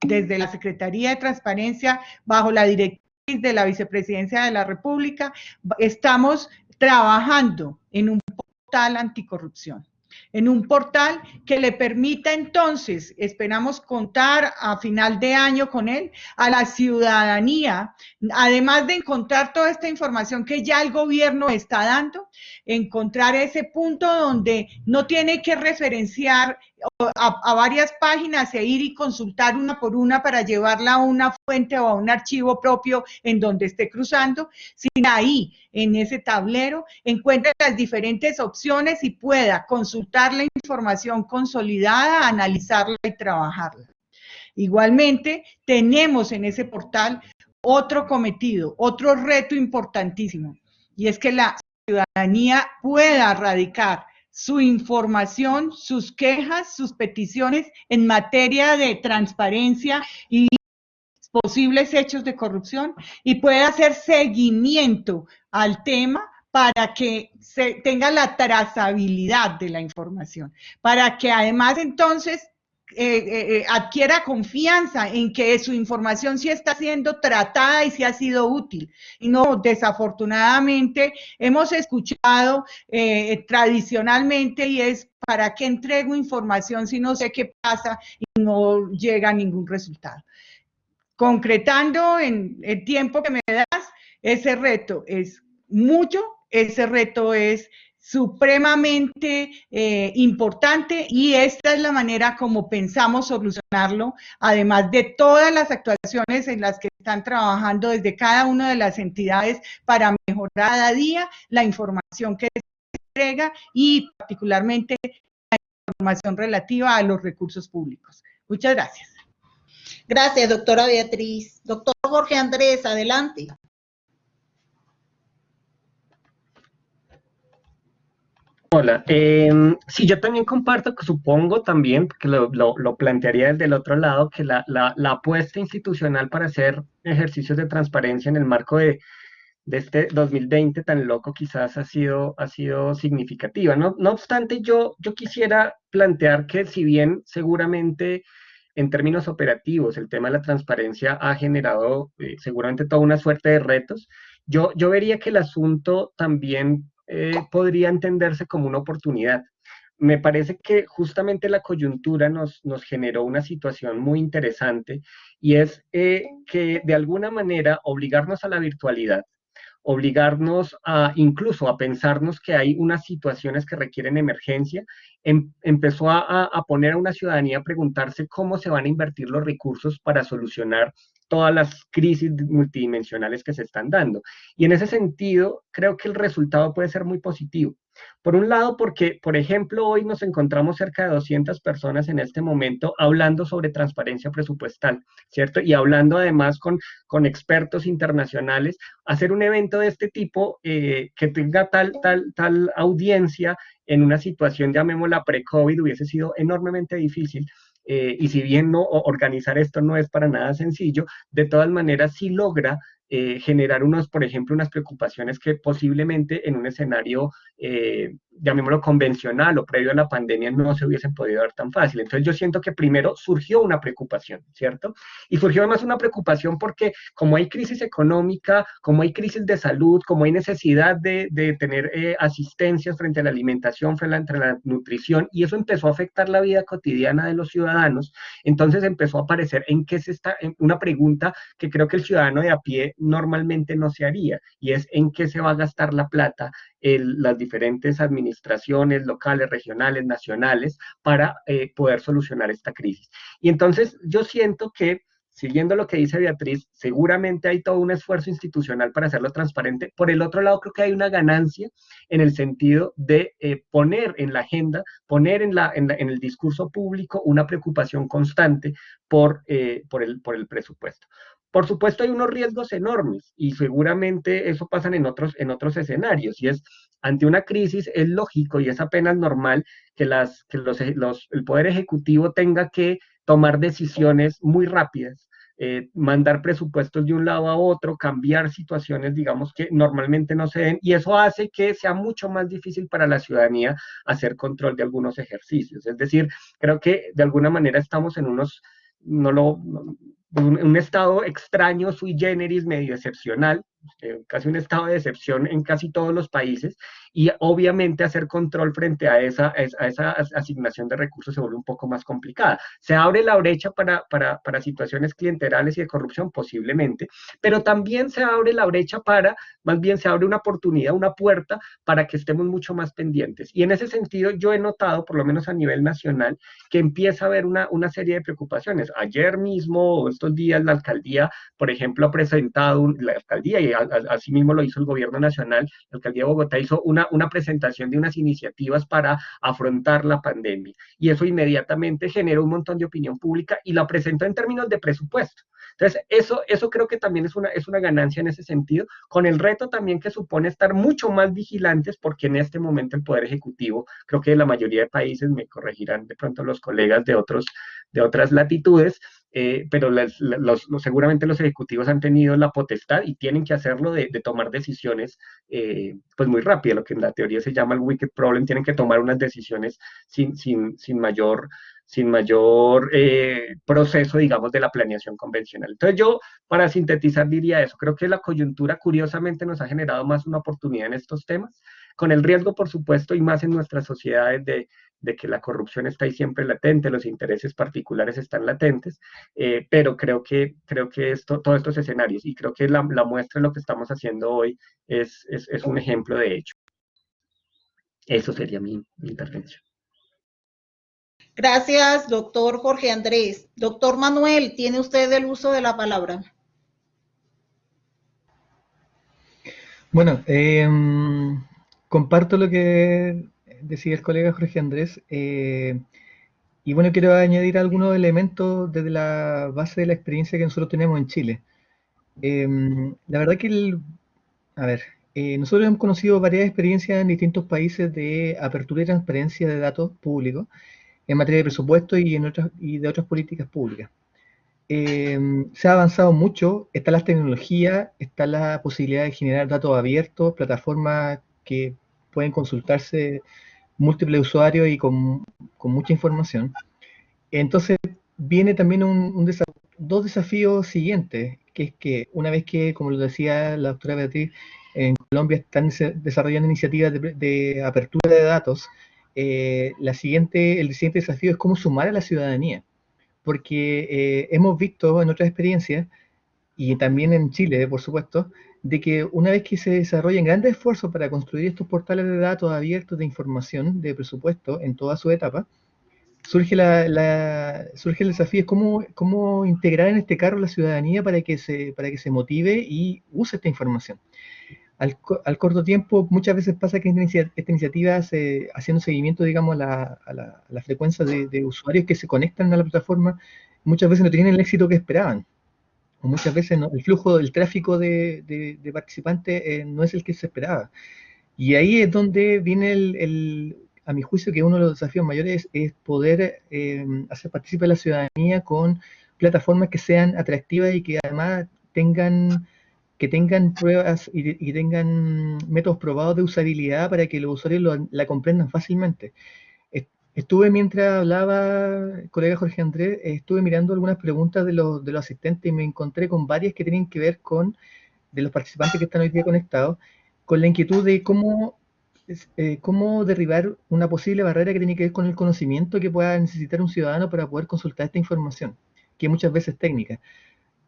Desde la Secretaría de Transparencia, bajo la directriz de la Vicepresidencia de la República, estamos trabajando en un portal anticorrupción. En un portal que le permita entonces, esperamos contar a final de año con él, a la ciudadanía, además de encontrar toda esta información que ya el gobierno está dando, encontrar ese punto donde no tiene que referenciar a varias páginas e ir y consultar una por una para llevarla a una fuente o a un archivo propio en donde esté cruzando, sino ahí, en ese tablero, encuentre las diferentes opciones y pueda consultar la información consolidada, analizarla y trabajarla. Igualmente, tenemos en ese portal otro cometido, otro reto importantísimo, y es que la ciudadanía pueda radicar su información, sus quejas, sus peticiones en materia de transparencia y posibles hechos de corrupción, y puede hacer seguimiento al tema para que se tenga la trazabilidad de la información, para que además entonces adquiera confianza en que su información sí está siendo tratada y sí ha sido útil. Y no, desafortunadamente, hemos escuchado tradicionalmente y es, ¿para qué entrego información si no sé qué pasa y no llega a ningún resultado? Concretando en el tiempo que me das, ese reto es mucho, ese reto es supremamente importante y esta es la manera como pensamos solucionarlo, además de todas las actuaciones en las que están trabajando desde cada una de las entidades para mejorar cada día la información que se entrega y particularmente la información relativa a los recursos públicos. Muchas gracias. Gracias, doctora Beatriz. Doctor Jorge Andrés, adelante. Hola, sí, yo también comparto, que supongo también, que lo plantearía desde el otro lado, que la apuesta institucional para hacer ejercicios de transparencia en el marco de este 2020 tan loco quizás ha sido significativa. No obstante, yo quisiera plantear que si bien seguramente en términos operativos el tema de la transparencia ha generado seguramente toda una suerte de retos, yo vería que el asunto también podría entenderse como una oportunidad. Me parece que justamente la coyuntura nos generó una situación muy interesante y es que de alguna manera obligarnos a la virtualidad, obligarnos incluso a pensarnos que hay unas situaciones que requieren emergencia, empezó a poner a una ciudadanía a preguntarse cómo se van a invertir los recursos para solucionar todas las crisis multidimensionales que se están dando. Y en ese sentido, creo que el resultado puede ser muy positivo. Por un lado, porque, por ejemplo, hoy nos encontramos cerca de 200 personas en este momento hablando sobre transparencia presupuestal, ¿cierto? Y hablando además con expertos internacionales. Hacer un evento de este tipo que tenga tal audiencia en una situación, llamémosla pre-COVID, hubiese sido enormemente difícil. Y si bien organizar esto no es para nada sencillo, de todas maneras sí logra generar por ejemplo, unas preocupaciones que posiblemente en un escenario, llamémoslo convencional o previo a la pandemia, no se hubiesen podido dar tan fácil. Entonces yo siento que primero surgió una preocupación, ¿cierto? Y surgió además una preocupación porque como hay crisis económica, como hay crisis de salud, como hay necesidad de tener asistencias frente a la alimentación, frente a la nutrición, y eso empezó a afectar la vida cotidiana de los ciudadanos, entonces empezó a aparecer una pregunta que creo que el ciudadano de a pie normalmente no se haría, y es en qué se va a gastar la plata las diferentes administraciones locales, regionales, nacionales, para poder solucionar esta crisis. Y entonces yo siento que, siguiendo lo que dice Beatriz, seguramente hay todo un esfuerzo institucional para hacerlo transparente. Por el otro lado, creo que hay una ganancia en el sentido de poner en la agenda, poner en el discurso público una preocupación constante por el presupuesto. Por supuesto, hay unos riesgos enormes y seguramente eso pasa en otros escenarios, y es, ante una crisis es lógico y es apenas normal que el Poder Ejecutivo tenga que tomar decisiones muy rápidas, mandar presupuestos de un lado a otro, cambiar situaciones, digamos, que normalmente no se den, y eso hace que sea mucho más difícil para la ciudadanía hacer control de algunos ejercicios. Es decir, creo que de alguna manera estamos en un estado extraño, sui generis, medio excepcional, casi un estado de excepción en casi todos los países, y obviamente hacer control frente a esa asignación de recursos se vuelve un poco más complicada. ¿Se abre la brecha para situaciones clientelares y de corrupción? Posiblemente, pero también se abre la brecha más bien se abre una oportunidad, una puerta para que estemos mucho más pendientes. Y en ese sentido yo he notado, por lo menos a nivel nacional, que empieza a haber una serie de preocupaciones. Ayer mismo, o estos días, la alcaldía, por ejemplo, ha presentado, la alcaldía, y así mismo lo hizo el gobierno nacional, la alcaldía de Bogotá hizo una presentación de unas iniciativas para afrontar la pandemia, y eso inmediatamente generó un montón de opinión pública y la presentó en términos de presupuesto. Entonces, eso creo que también es una ganancia en ese sentido, con el reto también que supone estar mucho más vigilantes, porque en este momento el Poder Ejecutivo, creo que la mayoría de países, me corregirán de pronto los colegas de otras latitudes, pero seguramente los ejecutivos han tenido la potestad y tienen que hacerlo de tomar decisiones pues muy rápido, lo que en la teoría se llama el wicked problem, tienen que tomar unas decisiones sin mayor proceso, digamos, de la planeación convencional. Entonces yo, para sintetizar, diría eso. Creo que la coyuntura, curiosamente, nos ha generado más una oportunidad en estos temas, con el riesgo, por supuesto, y más en nuestras sociedades de que la corrupción está ahí siempre latente, los intereses particulares están latentes, pero creo que todos estos escenarios, y creo que la muestra de lo que estamos haciendo hoy es un ejemplo de ello. Eso sería mi intervención. Gracias, doctor Jorge Andrés. Doctor Manuel, tiene usted el uso de la palabra. Bueno, comparto lo que decía el colega Jorge Andrés, y bueno, quiero añadir algunos elementos desde la base de la experiencia que nosotros tenemos en Chile. La verdad que, nosotros hemos conocido varias experiencias en distintos países de apertura y transparencia de datos públicos en materia de presupuesto y de otras políticas públicas. Se ha avanzado mucho, están las tecnologías, está la posibilidad de generar datos abiertos, plataformas que pueden consultarse múltiples usuarios y con mucha información. Entonces viene también dos desafíos siguientes, que es que una vez que, como lo decía la doctora Beatriz, en Colombia están desarrollando iniciativas de apertura de datos, el siguiente desafío es cómo sumar a la ciudadanía, porque hemos visto en otras experiencias, y también en Chile, por supuesto, de que una vez que se desarrollan grandes esfuerzos para construir estos portales de datos abiertos de información, de presupuesto, en toda su etapa, surge el desafío es cómo integrar en este carro la ciudadanía para que se motive y use esta información. Al corto tiempo, muchas veces pasa que esta iniciativa, haciendo seguimiento, digamos, a la frecuencia de usuarios que se conectan a la plataforma, muchas veces no tienen el éxito que esperaban. O muchas veces el flujo del tráfico de participantes no es el que se esperaba. Y ahí es donde viene a mi juicio, que uno de los desafíos mayores es poder hacer partícipe a la ciudadanía con plataformas que sean atractivas y que además tengan pruebas y tengan métodos probados de usabilidad para que los usuarios la comprendan fácilmente. Mientras hablaba el colega Jorge Andrés, estuve mirando algunas preguntas de los asistentes y me encontré con varias que tienen que ver de los participantes que están hoy día conectados, con la inquietud de cómo derribar una posible barrera que tiene que ver con el conocimiento que pueda necesitar un ciudadano para poder consultar esta información, que muchas veces es técnica.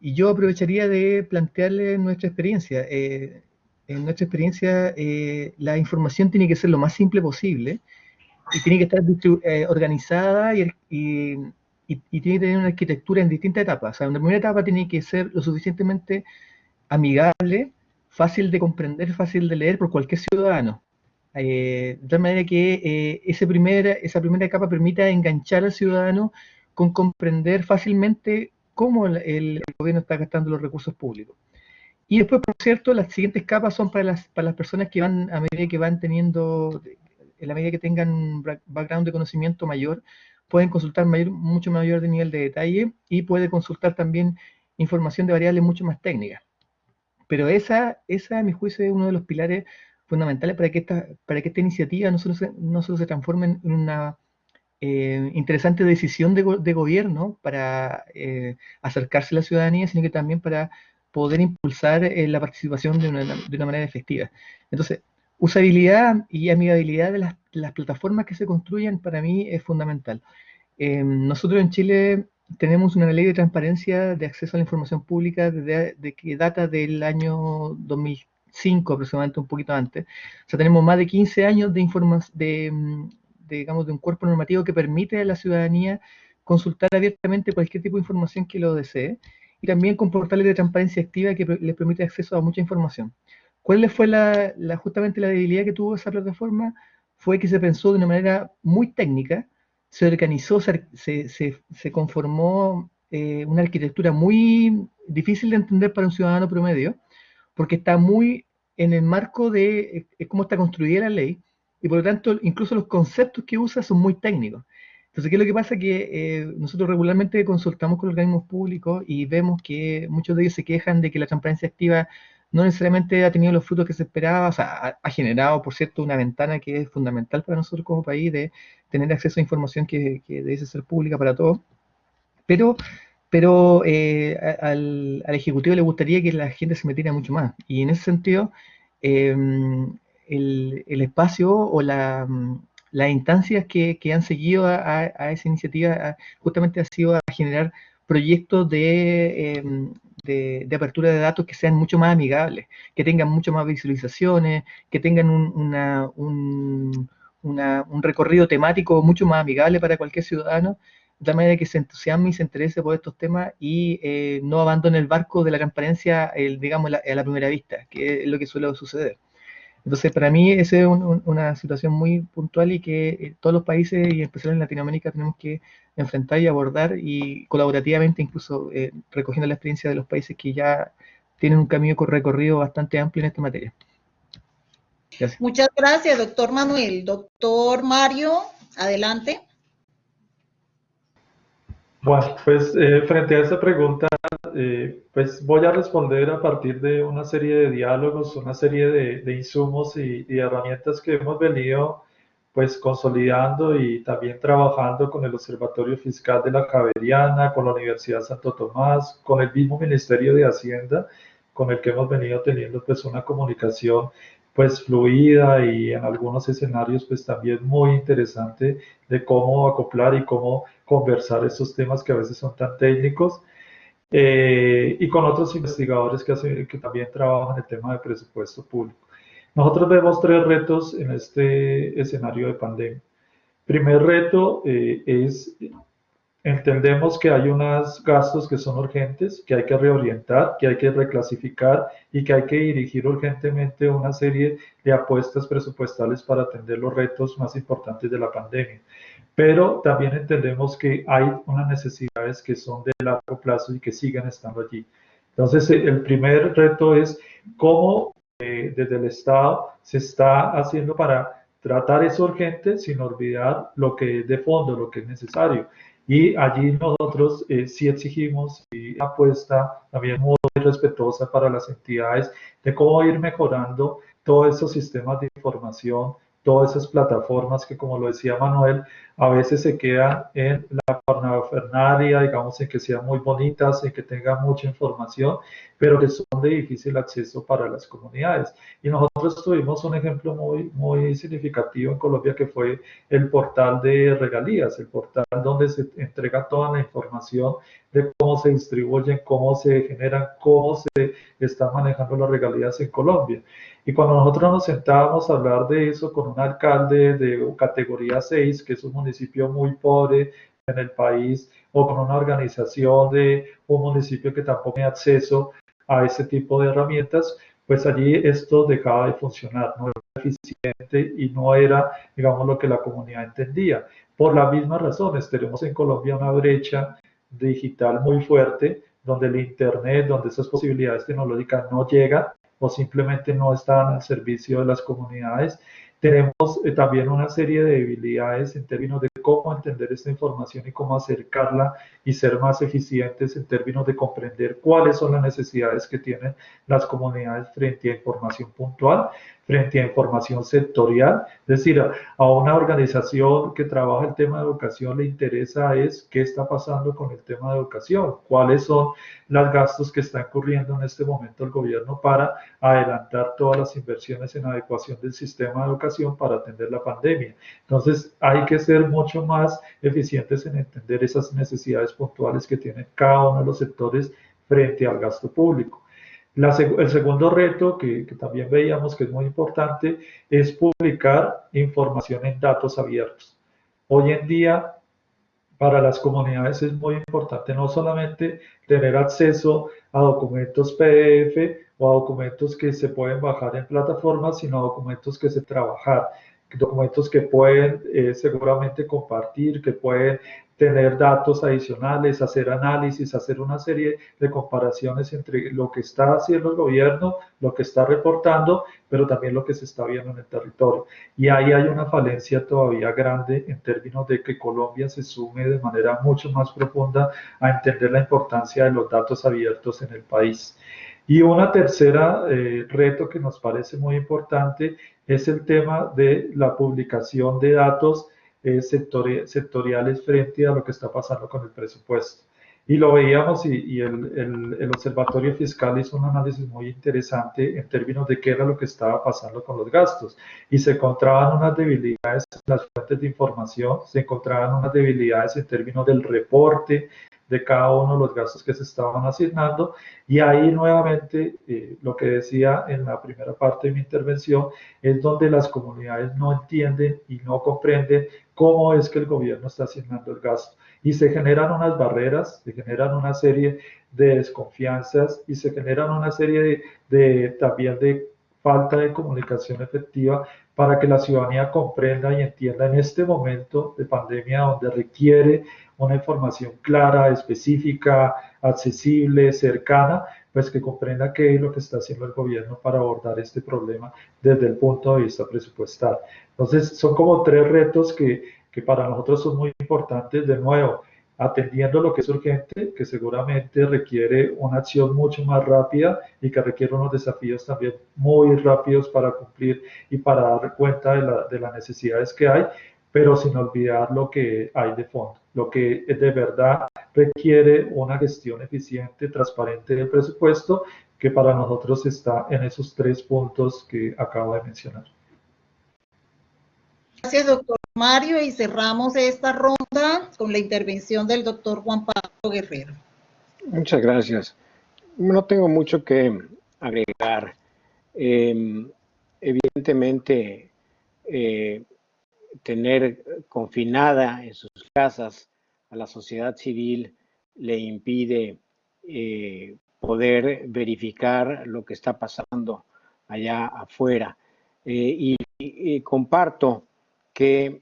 Y yo aprovecharía de plantearle nuestra experiencia. En nuestra experiencia, la información tiene que ser lo más simple posible y tiene que estar organizada y tiene que tener una arquitectura en distintas etapas. O sea, en la primera etapa tiene que ser lo suficientemente amigable, fácil de comprender, fácil de leer por cualquier ciudadano. De tal manera que esa primera capa permita enganchar al ciudadano con comprender fácilmente cómo el gobierno está gastando los recursos públicos. Y después, por cierto, las siguientes capas son para las personas que van, a medida que van teniendo, en la medida que tengan un background de conocimiento mayor, pueden consultar mucho mayor de nivel de detalle y pueden consultar también información de variables mucho más técnicas. Pero esa, a mi juicio, es uno de los pilares fundamentales para que esta iniciativa no solo se transforme en una interesante decisión de gobierno para acercarse a la ciudadanía, sino que también para poder impulsar la participación de una manera efectiva. Entonces, usabilidad y amigabilidad de las plataformas que se construyan para mí es fundamental. Nosotros en Chile tenemos una ley de transparencia de acceso a la información pública que data del año 2005, aproximadamente, un poquito antes. O sea, tenemos más de 15 años de digamos, de un cuerpo normativo que permite a la ciudadanía consultar abiertamente cualquier tipo de información que lo desee, y también con portales de transparencia activa que les permite acceso a mucha información. ¿Cuál fue justamente la debilidad que tuvo esa plataforma? Fue que se pensó de una manera muy técnica, se organizó, se conformó una arquitectura muy difícil de entender para un ciudadano promedio, porque está muy en el marco de cómo está construida la ley, y por lo tanto incluso los conceptos que usa son muy técnicos. Entonces, ¿qué es lo que pasa? Que nosotros regularmente consultamos con los organismos públicos y vemos que muchos de ellos se quejan de que la transparencia activa no necesariamente ha tenido los frutos que se esperaba, o sea, ha generado, por cierto, una ventana que es fundamental para nosotros como país de tener acceso a información que debe ser pública para todos, pero al Ejecutivo le gustaría que la gente se metiera mucho más. Y en ese sentido, el espacio o las instancias que han seguido a esa iniciativa justamente ha sido a generar proyectos de apertura de datos que sean mucho más amigables, que tengan mucho más visualizaciones, que tengan un recorrido temático mucho más amigable para cualquier ciudadano, de tal manera que se entusiasme y se interese por estos temas y no abandone el barco de la transparencia, digamos, a la primera vista, que es lo que suele suceder. Entonces, para mí, esa es una situación muy puntual y que todos los países, y en especial en Latinoamérica, tenemos que enfrentar y abordar y colaborativamente, incluso recogiendo la experiencia de los países que ya tienen un camino recorrido bastante amplio en esta materia. Gracias. Muchas gracias, doctor Manuel. Doctor Mario, adelante. Bueno, pues frente a esta pregunta, pues voy a responder a partir de una serie de diálogos, una serie de insumos y herramientas que hemos venido pues consolidando y también trabajando con el Observatorio Fiscal de la Javeriana, con la Universidad Santo Tomás, con el mismo Ministerio de Hacienda, con el que hemos venido teniendo pues una comunicación pues fluida y en algunos escenarios pues también muy interesante de cómo acoplar y cómo conversar estos temas que a veces son tan técnicos, y con otros investigadores que también trabajan el tema de presupuesto público. Nosotros vemos tres retos en este escenario de pandemia. Primer reto entendemos que hay unos gastos que son urgentes, que hay que reorientar, que hay que reclasificar y que hay que dirigir urgentemente una serie de apuestas presupuestales para atender los retos más importantes de la pandemia. Pero también entendemos que hay unas necesidades que son de largo plazo y que siguen estando allí. Entonces, el primer reto es cómo desde el Estado se está haciendo para tratar eso urgente sin olvidar lo que es de fondo, lo que es necesario. Y allí nosotros sí exigimos y apuesta también muy respetuosa para las entidades de cómo ir mejorando todos esos sistemas de información, todas esas plataformas que, como lo decía Manuel, a veces se quedan en la parafernalia, digamos, en que sean muy bonitas, en que tengan mucha información, pero que son de difícil acceso para las comunidades. Y nosotros tuvimos un ejemplo muy significativo en Colombia, que fue el portal de regalías, el portal donde se entrega toda la información de cómo se distribuyen, cómo se generan, cómo se están manejando las regalías en Colombia. Y cuando nosotros nos sentábamos a hablar de eso con un alcalde de categoría 6, que es un municipio muy pobre en el país, o con una organización de un municipio que tampoco tiene acceso a ese tipo de herramientas, pues allí esto dejaba de funcionar, no era eficiente y no era, digamos, lo que la comunidad entendía. Por las mismas razones, tenemos en Colombia una brecha digital muy fuerte, donde el Internet, donde esas posibilidades tecnológicas no llegan o simplemente no están al servicio de las comunidades. Tenemos también una serie de debilidades en términos de cómo entender esta información y cómo acercarla y ser más eficientes en términos de comprender cuáles son las necesidades que tienen las comunidades frente a información puntual, frente a información sectorial. Es decir, a una organización que trabaja el tema de educación le interesa es qué está pasando con el tema de educación, cuáles son los gastos que está incurriendo en este momento el gobierno para adelantar todas las inversiones en adecuación del sistema de educación para atender la pandemia. Entonces, hay que ser mucho más eficientes en entender esas necesidades puntuales que tienen cada uno de los sectores frente al gasto público. El segundo reto que también veíamos que es muy importante es publicar información en datos abiertos. Hoy en día, para las comunidades es muy importante no solamente tener acceso a documentos PDF o a documentos que se pueden bajar en plataformas, sino a documentos que se trabajar. documentos que pueden seguramente compartir, que pueden tener datos adicionales, hacer análisis, hacer una serie de comparaciones entre lo que está haciendo el gobierno, lo que está reportando, pero también lo que se está viendo en el territorio. Y ahí hay una falencia todavía grande en términos de que Colombia se sume de manera mucho más profunda a entender la importancia de los datos abiertos en el país. Y una tercera reto que nos parece muy importante es el tema de la publicación de datos sectoriales frente a lo que está pasando con el presupuesto. Y lo veíamos y el Observatorio Fiscal hizo un análisis muy interesante en términos de qué era lo que estaba pasando con los gastos. Y se encontraban unas debilidades en las fuentes de información, se encontraban unas debilidades en términos del reporte de cada uno de los gastos que se estaban asignando. Y ahí nuevamente, lo que decía en la primera parte de mi intervención, es donde las comunidades no entienden y no comprenden cómo es que el gobierno está asignando el gasto. Y se generan unas barreras, se generan una serie de desconfianzas y se generan una serie también de falta de comunicación efectiva para que la ciudadanía comprenda y entienda en este momento de pandemia donde requiere una información clara, específica, accesible, cercana, pues que comprenda qué es lo que está haciendo el gobierno para abordar este problema desde el punto de vista presupuestal. Entonces, son como tres retos que para nosotros son muy importantes, de nuevo, atendiendo lo que es urgente, que seguramente requiere una acción mucho más rápida y que requiere unos desafíos también muy rápidos para cumplir y para dar cuenta de las necesidades que hay, pero sin olvidar lo que hay de fondo, lo que de verdad requiere una gestión eficiente, transparente del presupuesto, que para nosotros está en esos tres puntos que acabo de mencionar. Gracias, doctor Mario, y cerramos esta ronda con la intervención del doctor Juan Pablo Guerrero. Muchas gracias. No tengo mucho que agregar. Evidentemente, tener confinada en sus casas a la sociedad civil le impide poder verificar lo que está pasando allá afuera. Y comparto que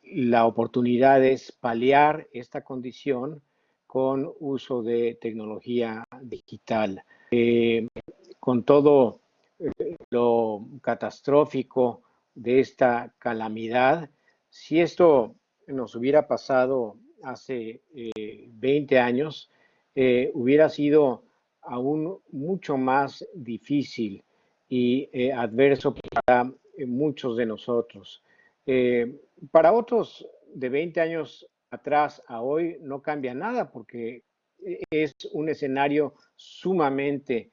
la oportunidad es paliar esta condición con uso de tecnología digital. Con todo lo catastrófico de esta calamidad, si esto nos hubiera pasado hace 20 años, hubiera sido aún mucho más difícil y adverso para muchos de nosotros. Para otros de 20 años atrás a hoy no cambia nada porque es un escenario sumamente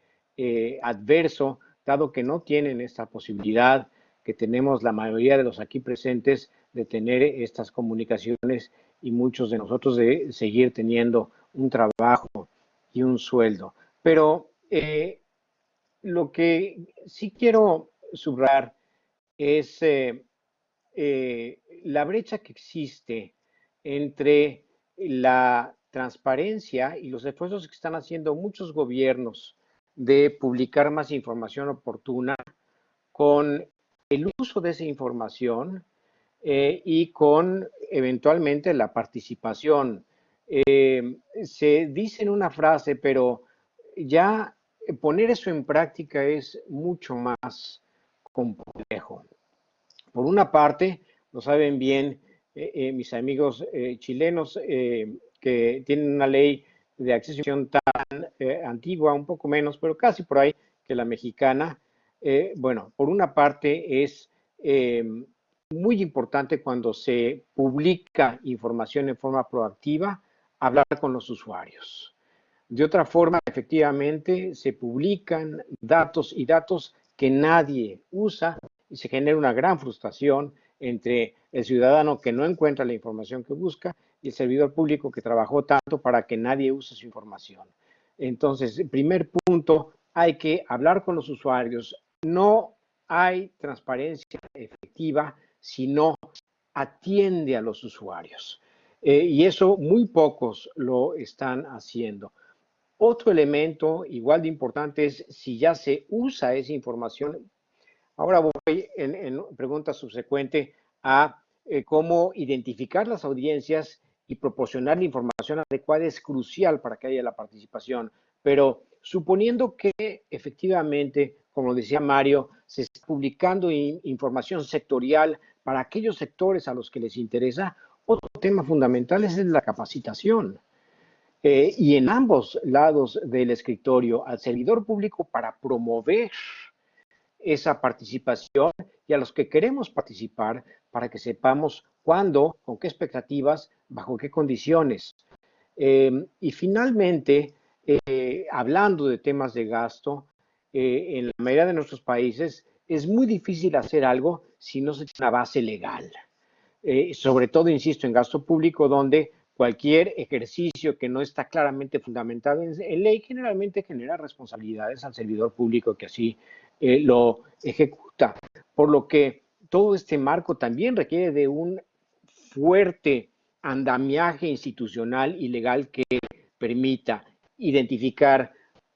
adverso, dado que no tienen esta posibilidad que tenemos la mayoría de los aquí presentes de tener estas comunicaciones y muchos de nosotros de seguir teniendo un trabajo y un sueldo. Pero lo que sí quiero subrayar es la brecha que existe entre la transparencia y los esfuerzos que están haciendo muchos gobiernos de publicar más información oportuna con el uso de esa información y con eventualmente la participación. Se dice en una frase, pero ya poner eso en práctica es mucho más complejo. Por una parte, lo saben bien mis amigos chilenos que tienen una ley de acceso tan antigua, un poco menos, pero casi por ahí que la mexicana. Bueno, por una parte es muy importante cuando se publica información en forma proactiva, hablar con los usuarios. De otra forma, efectivamente, se publican datos y datos que nadie usa y se genera una gran frustración entre el ciudadano que no encuentra la información que busca y el servidor público que trabajó tanto para que nadie use su información. Entonces, primer punto, hay que hablar con los usuarios. No hay transparencia efectiva si no atiende a los usuarios. Y eso muy pocos lo están haciendo. Otro elemento igual de importante es si ya se usa esa información. Ahora voy en pregunta subsecuente a cómo identificar las audiencias y proporcionar la información adecuada es crucial para que haya la participación. Pero suponiendo que efectivamente, como decía Mario, se está publicando información sectorial para aquellos sectores a los que les interesa, otro tema fundamental es la capacitación. Y en ambos lados del escritorio, al servidor público para promover esa participación y a los que queremos participar para que sepamos cuándo, con qué expectativas, bajo qué condiciones. Y finalmente, hablando de temas de gasto, en la mayoría de nuestros países es muy difícil hacer algo si no se tiene una base legal. Sobre todo, insisto, en gasto público, donde cualquier ejercicio que no está claramente fundamentado en ley generalmente genera responsabilidades al servidor público que así lo ejecuta. Por lo que todo este marco también requiere de un fuerte andamiaje institucional y legal que permita identificar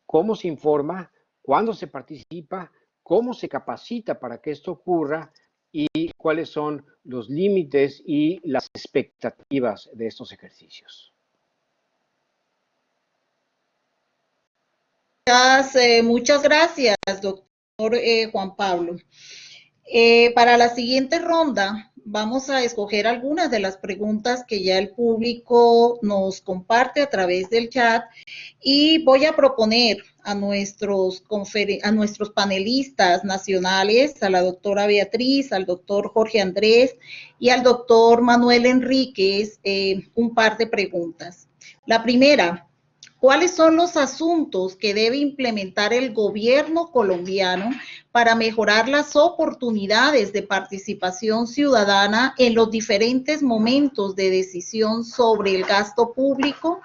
cómo se informa, cuándo se participa, cómo se capacita para que esto ocurra y cuáles son los límites y las expectativas de estos ejercicios. Muchas gracias, doctor Juan Pablo. Para la siguiente ronda vamos a escoger algunas de las preguntas que ya el público nos comparte a través del chat y voy a proponer a nuestros panelistas nacionales, a la doctora Beatriz, al doctor Jorge Andrés y al doctor Manuel Enríquez, un par de preguntas. La primera: ¿cuáles son los asuntos que debe implementar el gobierno colombiano para mejorar las oportunidades de participación ciudadana en los diferentes momentos de decisión sobre el gasto público?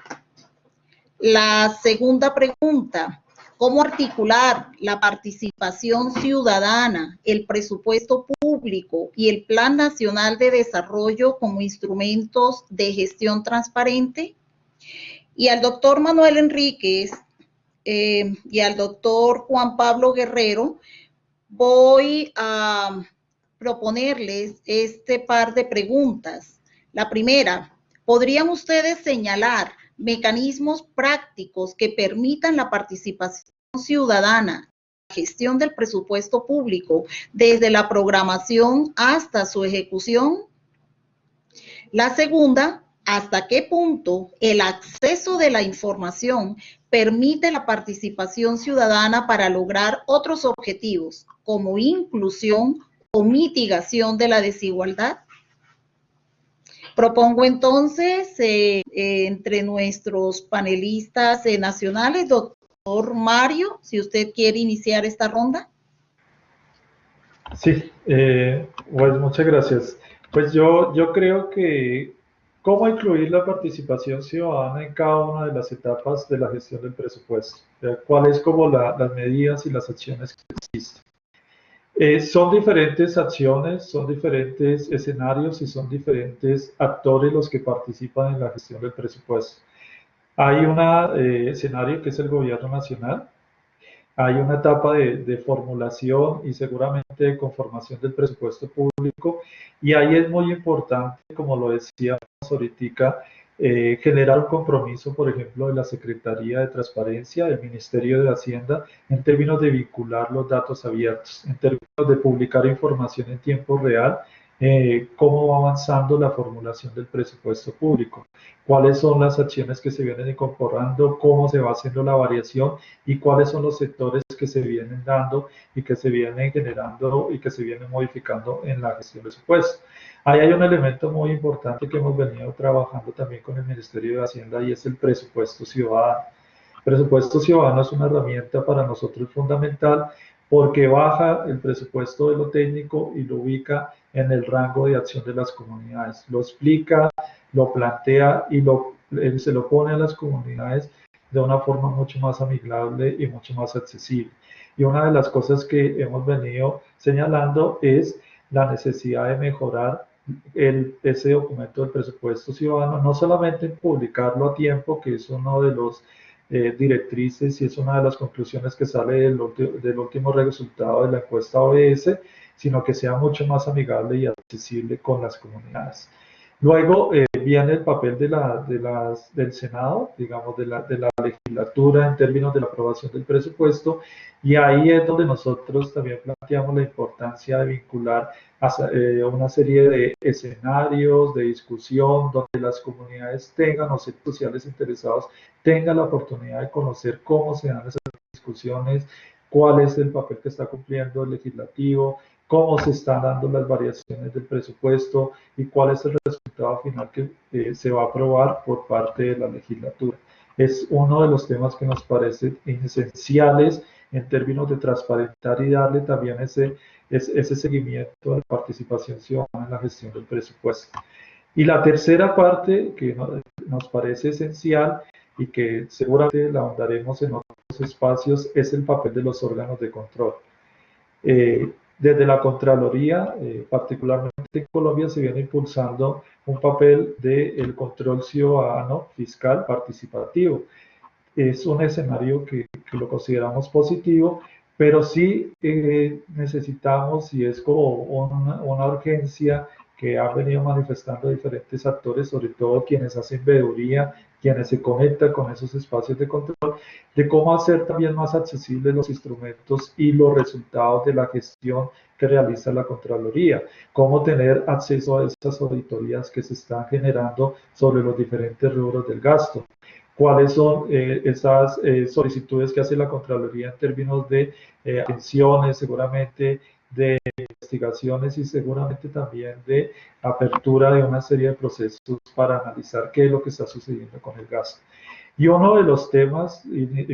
La segunda pregunta: ¿cómo articular la participación ciudadana, el presupuesto público y el Plan Nacional de Desarrollo como instrumentos de gestión transparente? Y al doctor Manuel Enríquez y al doctor Juan Pablo Guerrero voy a proponerles este par de preguntas. La primera: ¿podrían ustedes señalar mecanismos prácticos que permitan la participación ciudadana en la gestión del presupuesto público desde la programación hasta su ejecución? La segunda: ¿hasta qué punto el acceso de la información permite la participación ciudadana para lograr otros objetivos, como inclusión o mitigación de la desigualdad? Propongo entonces entre nuestros panelistas nacionales, doctor Mario, si usted quiere iniciar esta ronda. Sí, pues muchas gracias. Pues yo creo que cómo incluir la participación ciudadana en cada una de las etapas de la gestión del presupuesto. ¿Cuáles como las medidas y las acciones que existen? Son diferentes acciones, son diferentes escenarios y son diferentes actores los que participan en la gestión del presupuesto. Hay un escenario que es el gobierno nacional. Hay una etapa de formulación y seguramente de conformación del presupuesto público, y ahí es muy importante, como lo decíamos ahorita, generar un compromiso, por ejemplo, de la Secretaría de Transparencia, del Ministerio de Hacienda, en términos de vincular los datos abiertos, en términos de publicar información en tiempo real, cómo va avanzando la formulación del presupuesto público, cuáles son las acciones que se vienen incorporando, cómo se va haciendo la variación y cuáles son los sectores que se vienen dando y que se vienen generando y que se vienen modificando en la gestión del presupuesto. Ahí hay un elemento muy importante que hemos venido trabajando también con el Ministerio de Hacienda, y es el presupuesto ciudadano. El presupuesto ciudadano es una herramienta para nosotros fundamental, porque baja el presupuesto de lo técnico y lo ubica en el rango de acción de las comunidades. Lo explica, lo plantea y se lo pone a las comunidades de una forma mucho más amigable y mucho más accesible. Y una de las cosas que hemos venido señalando es la necesidad de mejorar ese documento del presupuesto ciudadano, no solamente en publicarlo a tiempo, que es uno de los directrices y es una de las conclusiones que sale del último resultado de la encuesta OES, sino que sea mucho más amigable y accesible con las comunidades. Luego viene el papel del Senado, digamos, de la legislatura en términos de la aprobación del presupuesto, y ahí es donde nosotros también planteamos la importancia de vincular una serie de escenarios de discusión donde las comunidades tengan, o sectores sociales interesados tengan la oportunidad de conocer cómo se dan esas discusiones, cuál es el papel que está cumpliendo el legislativo, cómo se están dando las variaciones del presupuesto y cuál es el resultado final que se va a aprobar por parte de la legislatura. Es uno de los temas que nos parecen esenciales en términos de transparentar y darle también ese seguimiento a la participación ciudadana en la gestión del presupuesto. Y la tercera parte que nos parece esencial y que seguramente la ahondaremos en otros espacios es el papel de los órganos de control. Desde la Contraloría, particularmente en Colombia, se viene impulsando un papel del control ciudadano fiscal participativo. Es un escenario que lo consideramos positivo, pero sí necesitamos, y es como una urgencia que han venido manifestando diferentes actores, sobre todo quienes hacen veeduría, quienes se conectan con esos espacios de control, de cómo hacer también más accesibles los instrumentos y los resultados de la gestión que realiza la Contraloría, cómo tener acceso a esas auditorías que se están generando sobre los diferentes rubros del gasto, cuáles son esas solicitudes que hace la Contraloría en términos de atenciones, seguramente de investigaciones y seguramente también de apertura de una serie de procesos para analizar qué es lo que está sucediendo con el gasto. Y uno de los temas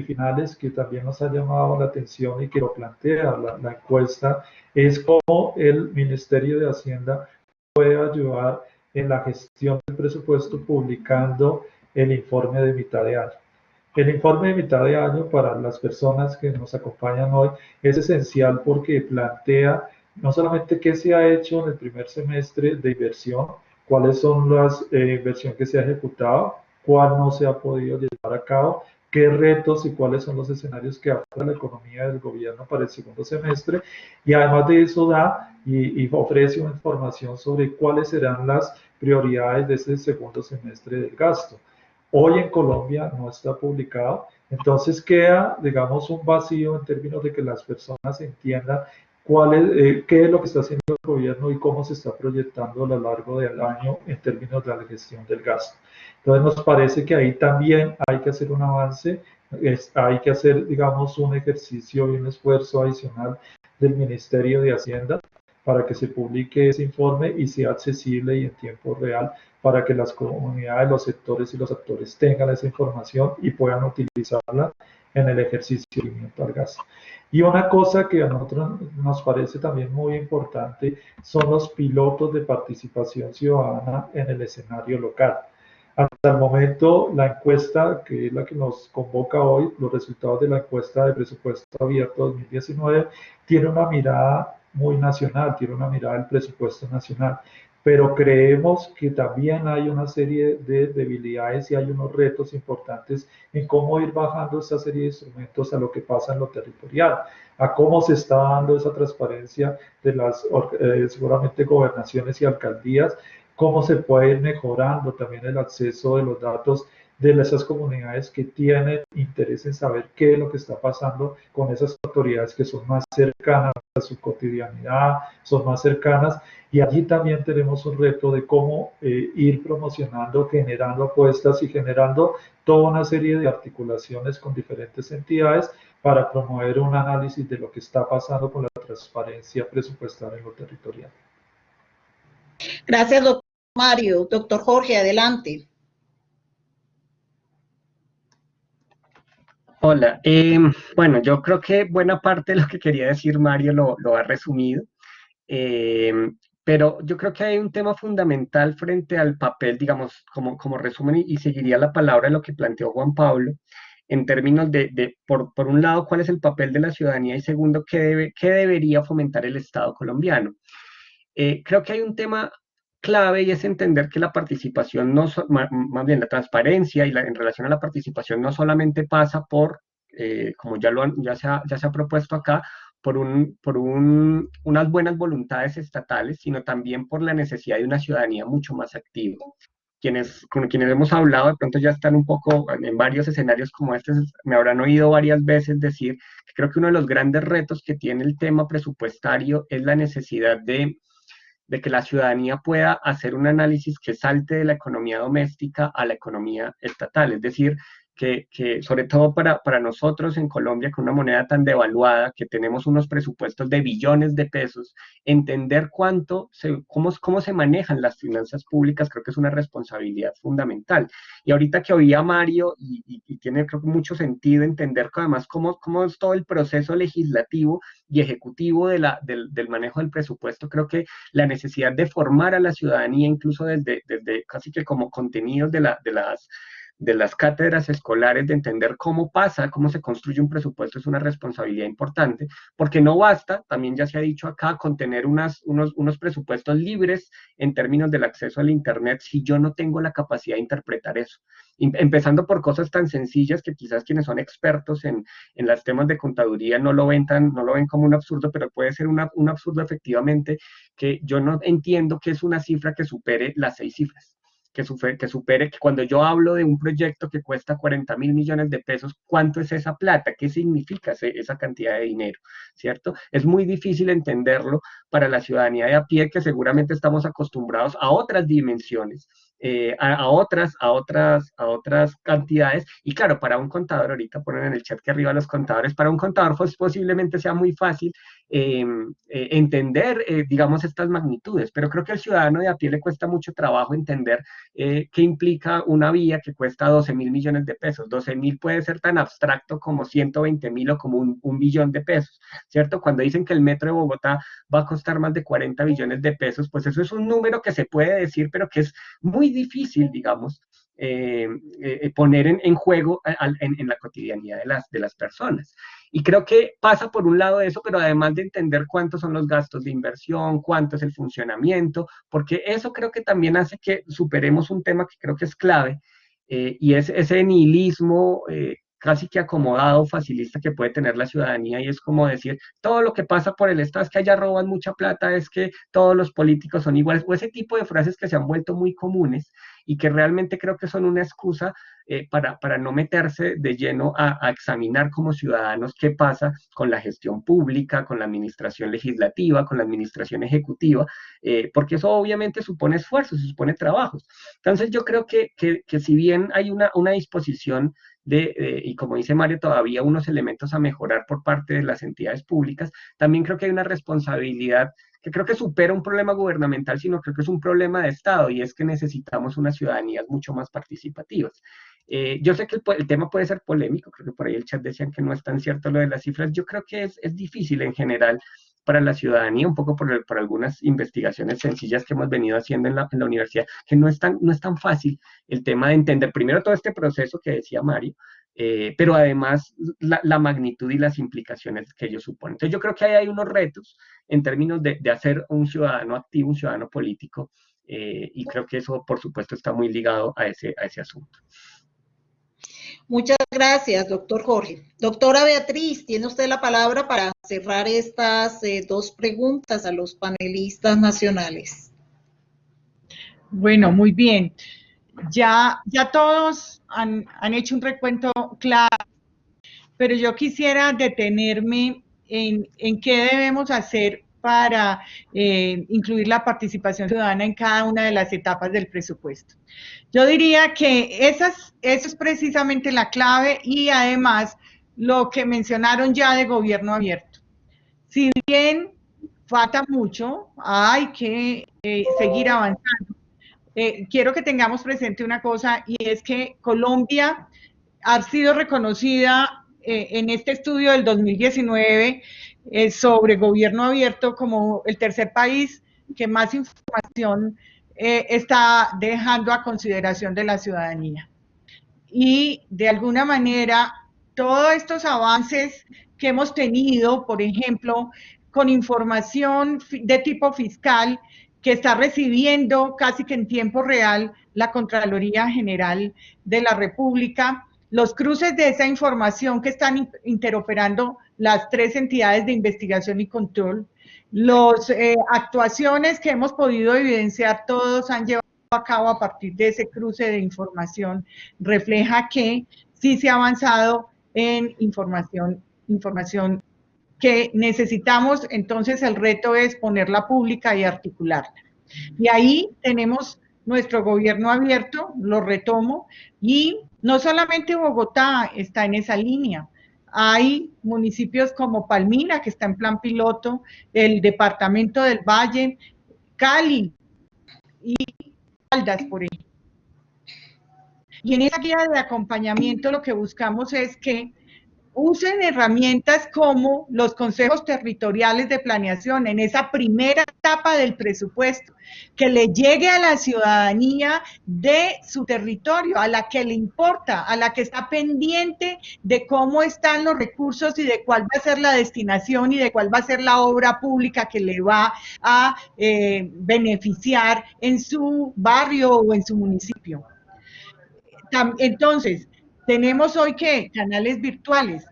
finales que también nos ha llamado la atención y que lo plantea la encuesta es cómo el Ministerio de Hacienda puede ayudar en la gestión del presupuesto publicando el informe de mitad de año. El informe de mitad de año para las personas que nos acompañan hoy es esencial porque plantea no solamente qué se ha hecho en el primer semestre de inversión, cuáles son las inversiones que se ha ejecutado, cuál no se ha podido llevar a cabo, qué retos y cuáles son los escenarios que afectan la economía del gobierno para el segundo semestre, y además de eso da y ofrece una información sobre cuáles serán las prioridades de ese segundo semestre del gasto. Hoy en Colombia no está publicado, entonces queda, digamos, un vacío en términos de que las personas entiendan qué es lo que está haciendo el gobierno y cómo se está proyectando a lo largo del año en términos de la gestión del gasto. Entonces nos parece que ahí también hay que hacer un avance, hay que hacer, digamos, un ejercicio y un esfuerzo adicional del Ministerio de Hacienda para que se publique ese informe y sea accesible y en tiempo real para que las comunidades, los sectores y los actores tengan esa información y puedan utilizarla en el ejercicio de seguimiento al gasto. Y una cosa que a nosotros nos parece también muy importante son los pilotos de participación ciudadana en el escenario local. Hasta el momento, la encuesta, que es la que nos convoca hoy, los resultados de la encuesta de presupuesto abierto 2019, tiene una mirada muy nacional, tiene una mirada del presupuesto nacional, pero creemos que también hay una serie de debilidades y hay unos retos importantes en cómo ir bajando esta serie de instrumentos a lo que pasa en lo territorial, a cómo se está dando esa transparencia de las seguramente gobernaciones y alcaldías, cómo se puede ir mejorando también el acceso de los datos de esas comunidades que tienen interés en saber qué es lo que está pasando con esas autoridades que son más cercanas a su cotidianidad, son más cercanas, y allí también tenemos un reto de cómo ir promocionando, generando apuestas y generando toda una serie de articulaciones con diferentes entidades para promover un análisis de lo que está pasando con la transparencia presupuestaria en lo territorial. Gracias, doctor Mario. Doctor Jorge, adelante. Hola, bueno, yo creo que buena parte de lo que quería decir Mario lo ha resumido, pero yo creo que hay un tema fundamental frente al papel, digamos, como resumen, y seguiría la palabra de lo que planteó Juan Pablo, en términos por un lado, cuál es el papel de la ciudadanía y segundo, qué debería fomentar el Estado colombiano. Creo que hay un tema clave y es entender que la participación, más bien la transparencia en relación a la participación no solamente pasa por, como ya se ha propuesto acá, unas buenas voluntades estatales, sino también por la necesidad de una ciudadanía mucho más activa. Con quienes hemos hablado, de pronto ya están un poco en varios escenarios como este, me habrán oído varias veces decir que creo que uno de los grandes retos que tiene el tema presupuestario es la necesidad de que la ciudadanía pueda hacer un análisis que salte de la economía doméstica a la economía estatal. Es decir, que sobre todo para nosotros en Colombia, con una moneda tan devaluada, que tenemos unos presupuestos de billones de pesos, entender cómo se manejan las finanzas públicas, creo que es una responsabilidad fundamental. Y ahorita que oí a Mario, y tiene creo que mucho sentido entender que además cómo es todo el proceso legislativo y ejecutivo del manejo del presupuesto, creo que la necesidad de formar a la ciudadanía, incluso desde casi que como contenidos de las cátedras escolares, de entender cómo se construye un presupuesto, es una responsabilidad importante, porque no basta, también ya se ha dicho acá, con tener unos presupuestos libres en términos del acceso al Internet si yo no tengo la capacidad de interpretar eso. Empezando por cosas tan sencillas que quizás quienes son expertos en los temas de contaduría no lo ven como un absurdo, pero puede ser un absurdo efectivamente, que yo no entiendo que es una cifra que supere las 6 cifras. Que supere, que cuando yo hablo de un proyecto que cuesta 40.000 millones de pesos, ¿cuánto es esa plata? ¿Qué significa esa cantidad de dinero? ¿Cierto? Es muy difícil entenderlo para la ciudadanía de a pie, que seguramente estamos acostumbrados a otras dimensiones, a otras cantidades. Y claro, para un contador, ahorita ponen en el chat que arriba los contadores, para un contador pues, posiblemente sea muy fácil entender, digamos, estas magnitudes, pero creo que al ciudadano de a pie le cuesta mucho trabajo entender qué implica una vía que cuesta 12.000 millones de pesos. 12.000 puede ser tan abstracto como 120.000 o como un billón de pesos, ¿cierto? Cuando dicen que el metro de Bogotá va a costar más de 40 billones de pesos, pues eso es un número que se puede decir, pero que es muy difícil, digamos, poner en juego en la cotidianidad de las personas. Y creo que pasa por un lado eso, pero además de entender cuántos son los gastos de inversión, cuánto es el funcionamiento, porque eso creo que también hace que superemos un tema que creo que es clave, y es ese nihilismo casi que acomodado, facilista que puede tener la ciudadanía, y es como decir, todo lo que pasa por el Estado es que allá roban mucha plata, es que todos los políticos son iguales, o ese tipo de frases que se han vuelto muy comunes y que realmente creo que son una excusa para no meterse de lleno a examinar como ciudadanos qué pasa con la gestión pública, con la administración legislativa, con la administración ejecutiva, porque eso obviamente supone esfuerzos, supone trabajos. Entonces yo creo que si bien hay una disposición y como dice Mario, todavía unos elementos a mejorar por parte de las entidades públicas, también creo que hay una responsabilidad que creo que supera un problema gubernamental, sino creo que es un problema de Estado, y es que necesitamos unas ciudadanías mucho más participativas. Yo sé que el tema puede ser polémico, creo que por ahí el chat decían que no es tan cierto lo de las cifras. Yo creo que es difícil en general para la ciudadanía, un poco por algunas investigaciones sencillas que hemos venido haciendo en la universidad, que no es tan fácil el tema de entender primero todo este proceso que decía Mario, pero además la magnitud y las implicaciones que ello supone. Entonces yo creo que ahí hay unos retos en términos de hacer un ciudadano activo, un ciudadano político, y creo que eso por supuesto está muy ligado a ese asunto. Muchas gracias, doctor Jorge. Doctora Beatriz, tiene usted la palabra para cerrar estas 2 preguntas a los panelistas nacionales. Bueno, muy bien. Ya todos han hecho un recuento claro, pero yo quisiera detenerme en qué debemos hacer para incluir la participación ciudadana en cada una de las etapas del presupuesto. Yo diría que eso es precisamente la clave, y además lo que mencionaron ya de gobierno abierto. Si bien falta mucho, hay que seguir avanzando. Quiero que tengamos presente una cosa, y es que Colombia ha sido reconocida en este estudio del 2019 sobre gobierno abierto como el tercer país que más información está dejando a consideración de la ciudadanía. Y de alguna manera, todos estos avances que hemos tenido, por ejemplo, con información de tipo fiscal, que está recibiendo casi que en tiempo real la Contraloría General de la República, los cruces de esa información que están interoperando las 3 entidades de investigación y control, las actuaciones que hemos podido evidenciar todos han llevado a cabo a partir de ese cruce de información, refleja que sí se ha avanzado en información que necesitamos. Entonces el reto es ponerla pública y articularla. Y ahí tenemos nuestro gobierno abierto, lo retomo, y no solamente Bogotá está en esa línea. Hay municipios como Palmira, que está en plan piloto, el departamento del Valle, Cali y Caldas, por ejemplo. Y en esa guía de acompañamiento lo que buscamos es que usen herramientas como los consejos territoriales de planeación en esa primera etapa del presupuesto, que le llegue a la ciudadanía de su territorio, a la que le importa, a la que está pendiente de cómo están los recursos y de cuál va a ser la destinación y de cuál va a ser la obra pública que le va a beneficiar en su barrio o en su municipio. Entonces, tenemos hoy que canales virtuales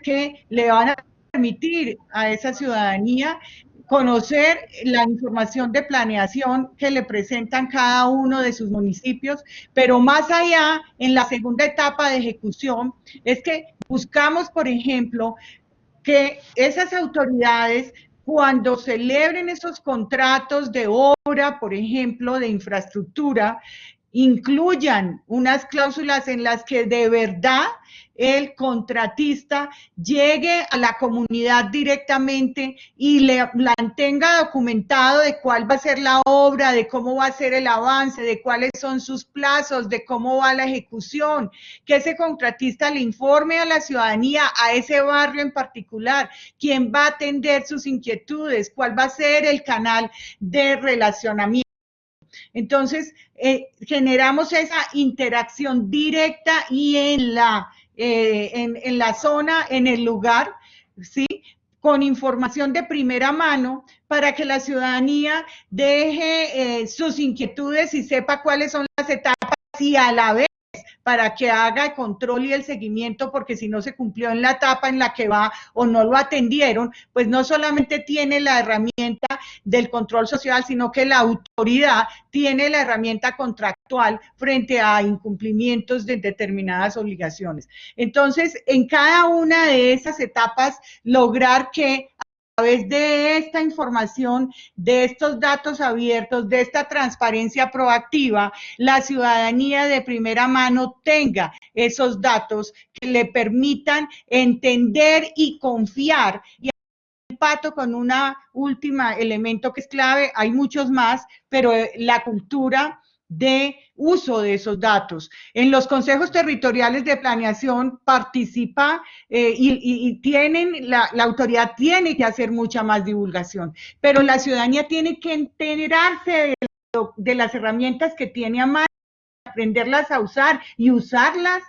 que le van a permitir a esa ciudadanía conocer la información de planeación que le presentan cada uno de sus municipios, pero más allá, en la segunda etapa de ejecución, es que buscamos, por ejemplo, que esas autoridades, cuando celebren esos contratos de obra, por ejemplo, de infraestructura, incluyan unas cláusulas en las que de verdad el contratista llegue a la comunidad directamente y la tenga documentado de cuál va a ser la obra, de cómo va a ser el avance, de cuáles son sus plazos, de cómo va la ejecución, que ese contratista le informe a la ciudadanía, a ese barrio en particular, quién va a atender sus inquietudes, cuál va a ser el canal de relacionamiento. Entonces, generamos esa interacción directa y en la zona, en el lugar, ¿sí?, con información de primera mano para que la ciudadanía deje sus inquietudes y sepa cuáles son las etapas y a la vez para que haga el control y el seguimiento, porque si no se cumplió en la etapa en la que va o no lo atendieron, pues no solamente tiene la herramienta del control social, sino que la autoridad tiene la herramienta contractual frente a incumplimientos de determinadas obligaciones. Entonces, en cada una de esas etapas, lograr que a través de esta información, de estos datos abiertos, de esta transparencia proactiva, la ciudadanía de primera mano tenga esos datos que le permitan entender y confiar. Y empato con una última elemento que es clave, hay muchos más, pero la cultura de uso de esos datos. En los consejos territoriales de planeación participa y tienen, la autoridad tiene que hacer mucha más divulgación, pero la ciudadanía tiene que enterarse de las herramientas que tiene a mano, aprenderlas a usar y usarlas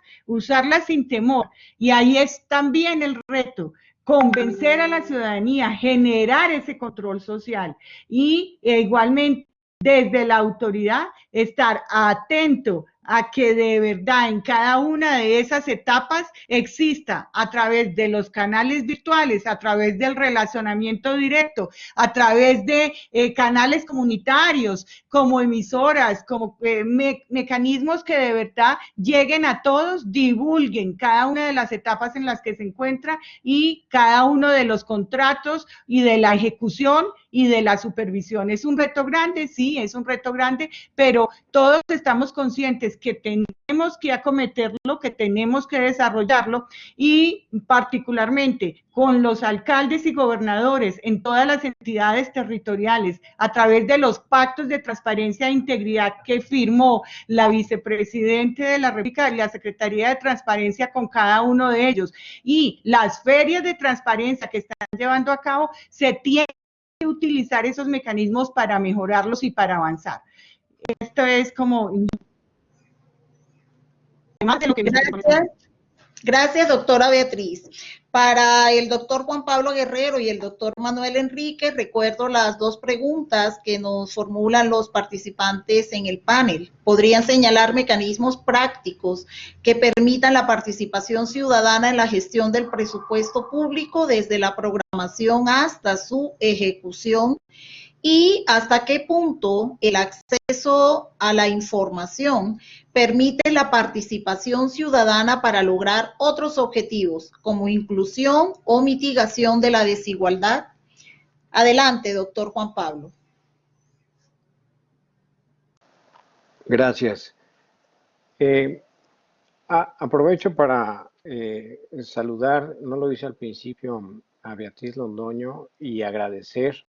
sin temor. Y ahí es también el reto, convencer a la ciudadanía, generar ese control social y igualmente desde la autoridad estar atento a que de verdad en cada una de esas etapas exista a través de los canales virtuales, a través del relacionamiento directo, a través de canales comunitarios, como emisoras, como mecanismos que de verdad lleguen a todos, divulguen cada una de las etapas en las que se encuentra y cada uno de los contratos y de la ejecución y de la supervisión. ¿Es un reto grande? Sí, es un reto grande, pero todos estamos conscientes que tenemos que acometerlo, que tenemos que desarrollarlo y particularmente con los alcaldes y gobernadores en todas las entidades territoriales a través de los pactos de transparencia e integridad que firmó la vicepresidente de la República y la Secretaría de Transparencia con cada uno de ellos y las ferias de transparencia que están llevando a cabo, se tiene que utilizar esos mecanismos para mejorarlos y para avanzar. Esto es como... Además de lo que... Gracias, doctora Beatriz. Para el doctor Juan Pablo Guerrero y el doctor Manuel Enrique, recuerdo las dos preguntas que nos formulan los participantes en el panel. ¿Podrían señalar mecanismos prácticos que permitan la participación ciudadana en la gestión del presupuesto público desde la programación hasta su ejecución? ¿Y hasta qué punto el acceso a la información permite la participación ciudadana para lograr otros objetivos, como inclusión o mitigación de la desigualdad? Adelante, doctor Juan Pablo. Gracias. Aprovecho para saludar, no lo hice al principio, a Beatriz Londoño y agradecer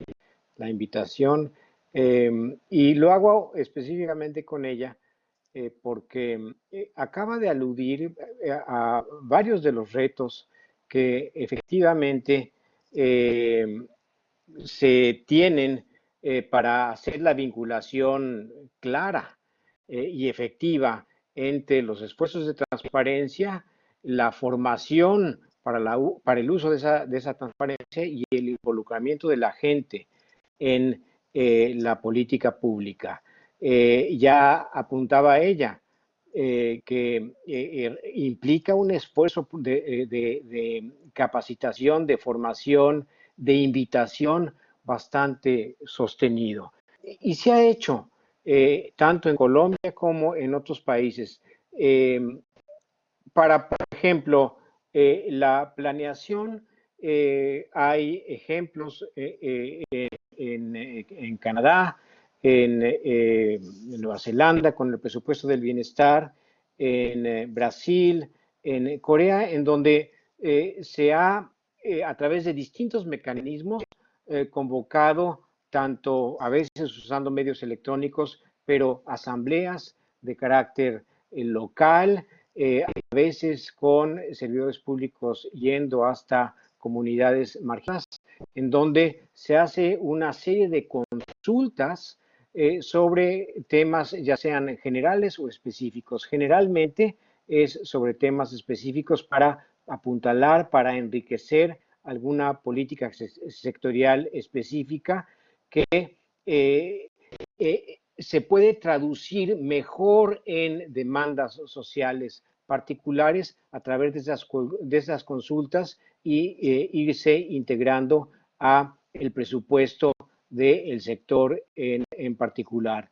la invitación, y lo hago específicamente con ella porque acaba de aludir a varios de los retos que efectivamente se tienen para hacer la vinculación clara y efectiva entre los esfuerzos de transparencia, la formación para el uso de esa transparencia y el involucramiento de la gente en la política pública. Ya apuntaba ella que implica un esfuerzo de capacitación, de formación, de invitación bastante sostenido. Y se ha hecho tanto en Colombia como en otros países. Por ejemplo, la planeación, hay ejemplos en Canadá, en Nueva Zelanda con el presupuesto del bienestar, en Brasil, en Corea, en donde se ha, a través de distintos mecanismos, convocado tanto a veces usando medios electrónicos, pero asambleas de carácter local, a veces con servidores públicos yendo hasta comunidades marginadas, en donde se hace una serie de consultas sobre temas ya sean generales o específicos. Generalmente es sobre temas específicos para apuntalar, para enriquecer alguna política sectorial específica que se puede traducir mejor en demandas sociales particulares a través de esas consultas y irse integrando a el presupuesto del sector en particular.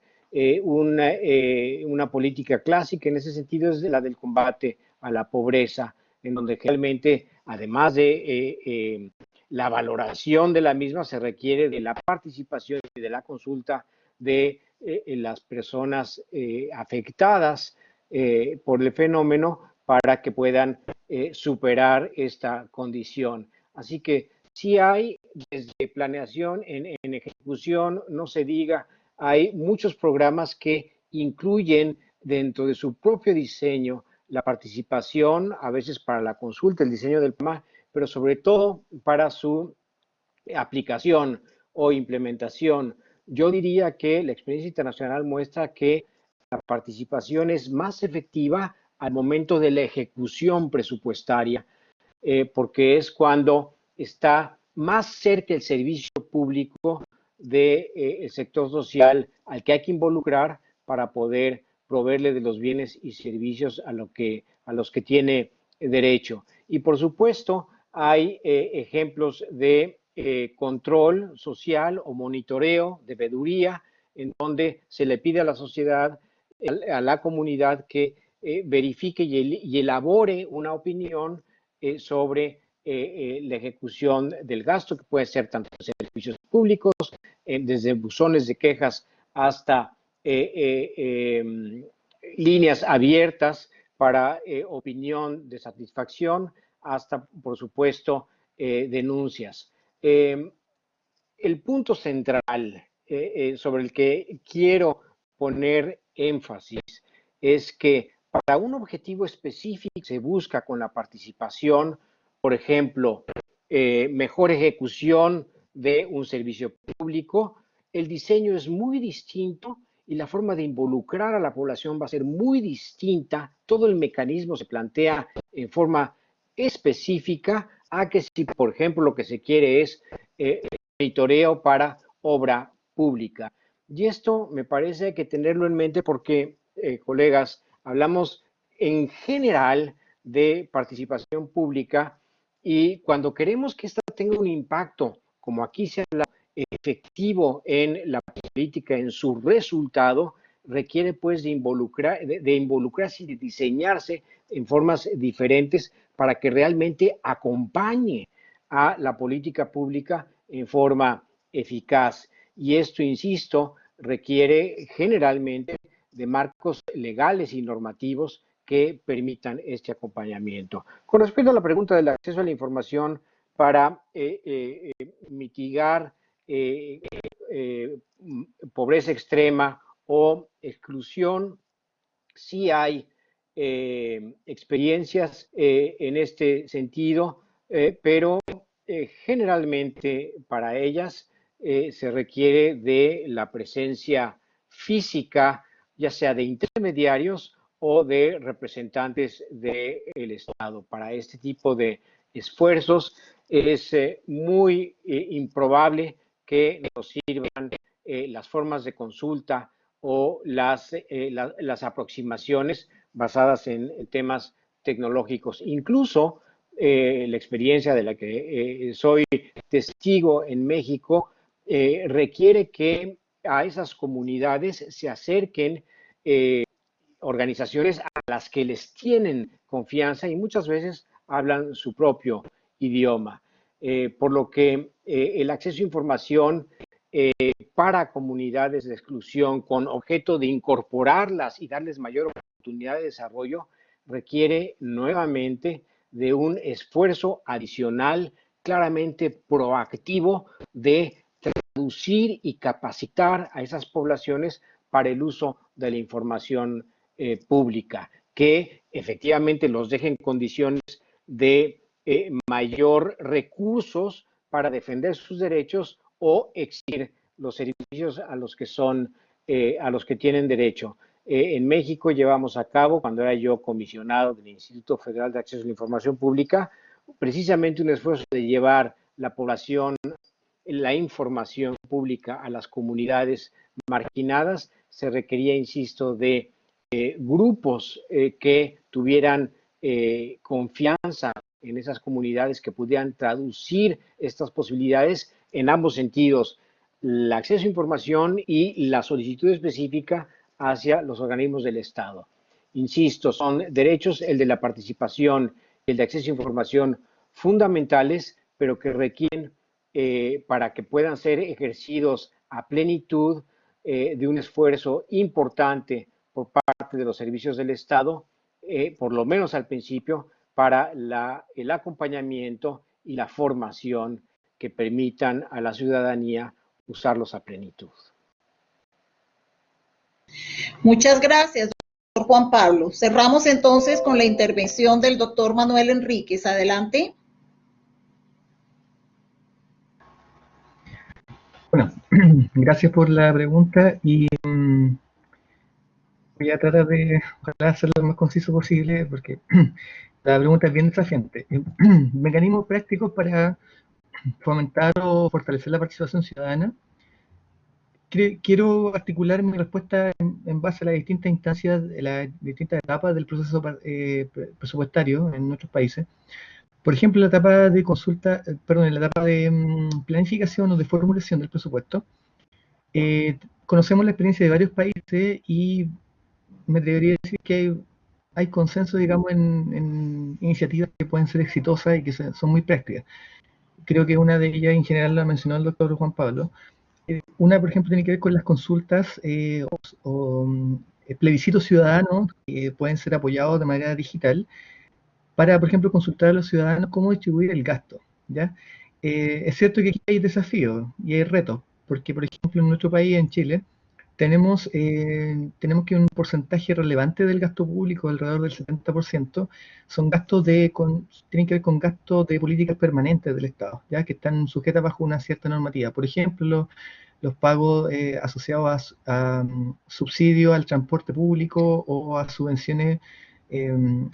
Una política clásica en ese sentido es la del combate a la pobreza, en donde realmente, además de la valoración de la misma, se requiere de la participación y de la consulta de las personas afectadas por el fenómeno para que puedan superar esta condición. Así que sí hay desde planeación en ejecución, no se diga, hay muchos programas que incluyen dentro de su propio diseño la participación, a veces para la consulta, el diseño del programa, pero sobre todo para su aplicación o implementación. Yo diría que la experiencia internacional muestra que la participación es más efectiva al momento de la ejecución presupuestaria, porque es cuando está más cerca el servicio público del sector social al que hay que involucrar para poder proveerle de los bienes y servicios a los que tiene derecho. Y por supuesto, hay ejemplos de control social o monitoreo de veeduría, en donde se le pide a la sociedad, a la comunidad, que verifique y elabore una opinión sobre la ejecución del gasto, que puede ser tanto en servicios públicos, desde buzones de quejas hasta líneas abiertas para opinión de satisfacción, hasta, por supuesto, denuncias. El punto central sobre el que quiero poner énfasis es que para un objetivo específico se busca con la participación, por ejemplo, mejor ejecución de un servicio público. El diseño es muy distinto y la forma de involucrar a la población va a ser muy distinta. Todo el mecanismo se plantea en forma específica a que si, por ejemplo, lo que se quiere es monitoreo para obra pública. Y esto me parece hay que tenerlo en mente porque, colegas, hablamos en general de participación pública y cuando queremos que esta tenga un impacto, como aquí se habla, efectivo en la política, en su resultado, requiere pues de involucrarse y de diseñarse en formas diferentes para que realmente acompañe a la política pública en forma eficaz. Y esto, insisto, requiere generalmente de marcos legales y normativos que permitan este acompañamiento. Con respecto a la pregunta del acceso a la información para mitigar pobreza extrema o exclusión, sí hay experiencias en este sentido, pero generalmente para ellas se requiere de la presencia física, ya sea de intermediarios o de representantes del Estado. Para este tipo de esfuerzos es muy improbable que nos sirvan las formas de consulta o las aproximaciones basadas en temas tecnológicos. Incluso la experiencia de la que soy testigo en México requiere que a esas comunidades se acerquen organizaciones a las que les tienen confianza y muchas veces hablan su propio idioma. Por lo que el acceso a información para comunidades de exclusión con objeto de incorporarlas y darles mayor oportunidad de desarrollo requiere nuevamente de un esfuerzo adicional claramente proactivo de traducir y capacitar a esas poblaciones para el uso de la información pública, que efectivamente los deje en condiciones de mayor recursos para defender sus derechos o exigir los servicios a los que a los que tienen derecho. En México llevamos a cabo, cuando era yo comisionado del Instituto Federal de Acceso a la Información Pública, precisamente un esfuerzo de llevar la población, la información pública a las comunidades marginadas. Se requería, insisto, de grupos que tuvieran confianza en esas comunidades, que pudieran traducir estas posibilidades en ambos sentidos, el acceso a información y la solicitud específica hacia los organismos del Estado. Insisto, son derechos, el de la participación, el de acceso a información, fundamentales, pero que requieren, para que puedan ser ejercidos a plenitud, de un esfuerzo importante por parte de los servicios del Estado, por lo menos al principio, para el acompañamiento y la formación que permitan a la ciudadanía usarlos a plenitud. Muchas gracias, doctor Juan Pablo. Cerramos entonces con la intervención del doctor Manuel Enríquez. Adelante. Bueno, gracias por la pregunta y voy a tratar de ojalá hacerlo lo más conciso posible porque la pregunta es bien desafiante. Mecanismos prácticos para fomentar o fortalecer la participación ciudadana. Quiero articular mi respuesta en base a las distintas instancias, las distintas etapas del proceso presupuestario en nuestros países. Por ejemplo, la etapa de consulta, perdón, la etapa de planificación o de formulación del presupuesto. Conocemos la experiencia de varios países y me atrevería a decir que hay consenso, digamos, en iniciativas que pueden ser exitosas y que son muy prácticas. Creo que una de ellas, en general, la mencionó el doctor Juan Pablo. Una, por ejemplo, tiene que ver con las consultas o plebiscitos ciudadanos que pueden ser apoyados de manera digital para, por ejemplo, consultar a los ciudadanos cómo distribuir el gasto, ¿ya? Es cierto que aquí hay desafíos y hay retos, porque, por ejemplo, en nuestro país, en Chile, tenemos que un porcentaje relevante del gasto público, alrededor del 70%, son gastos tienen que ver con gastos de políticas permanentes del Estado, ya que están sujetas bajo una cierta normativa. Por ejemplo, los pagos asociados a subsidios al transporte público o a subvenciones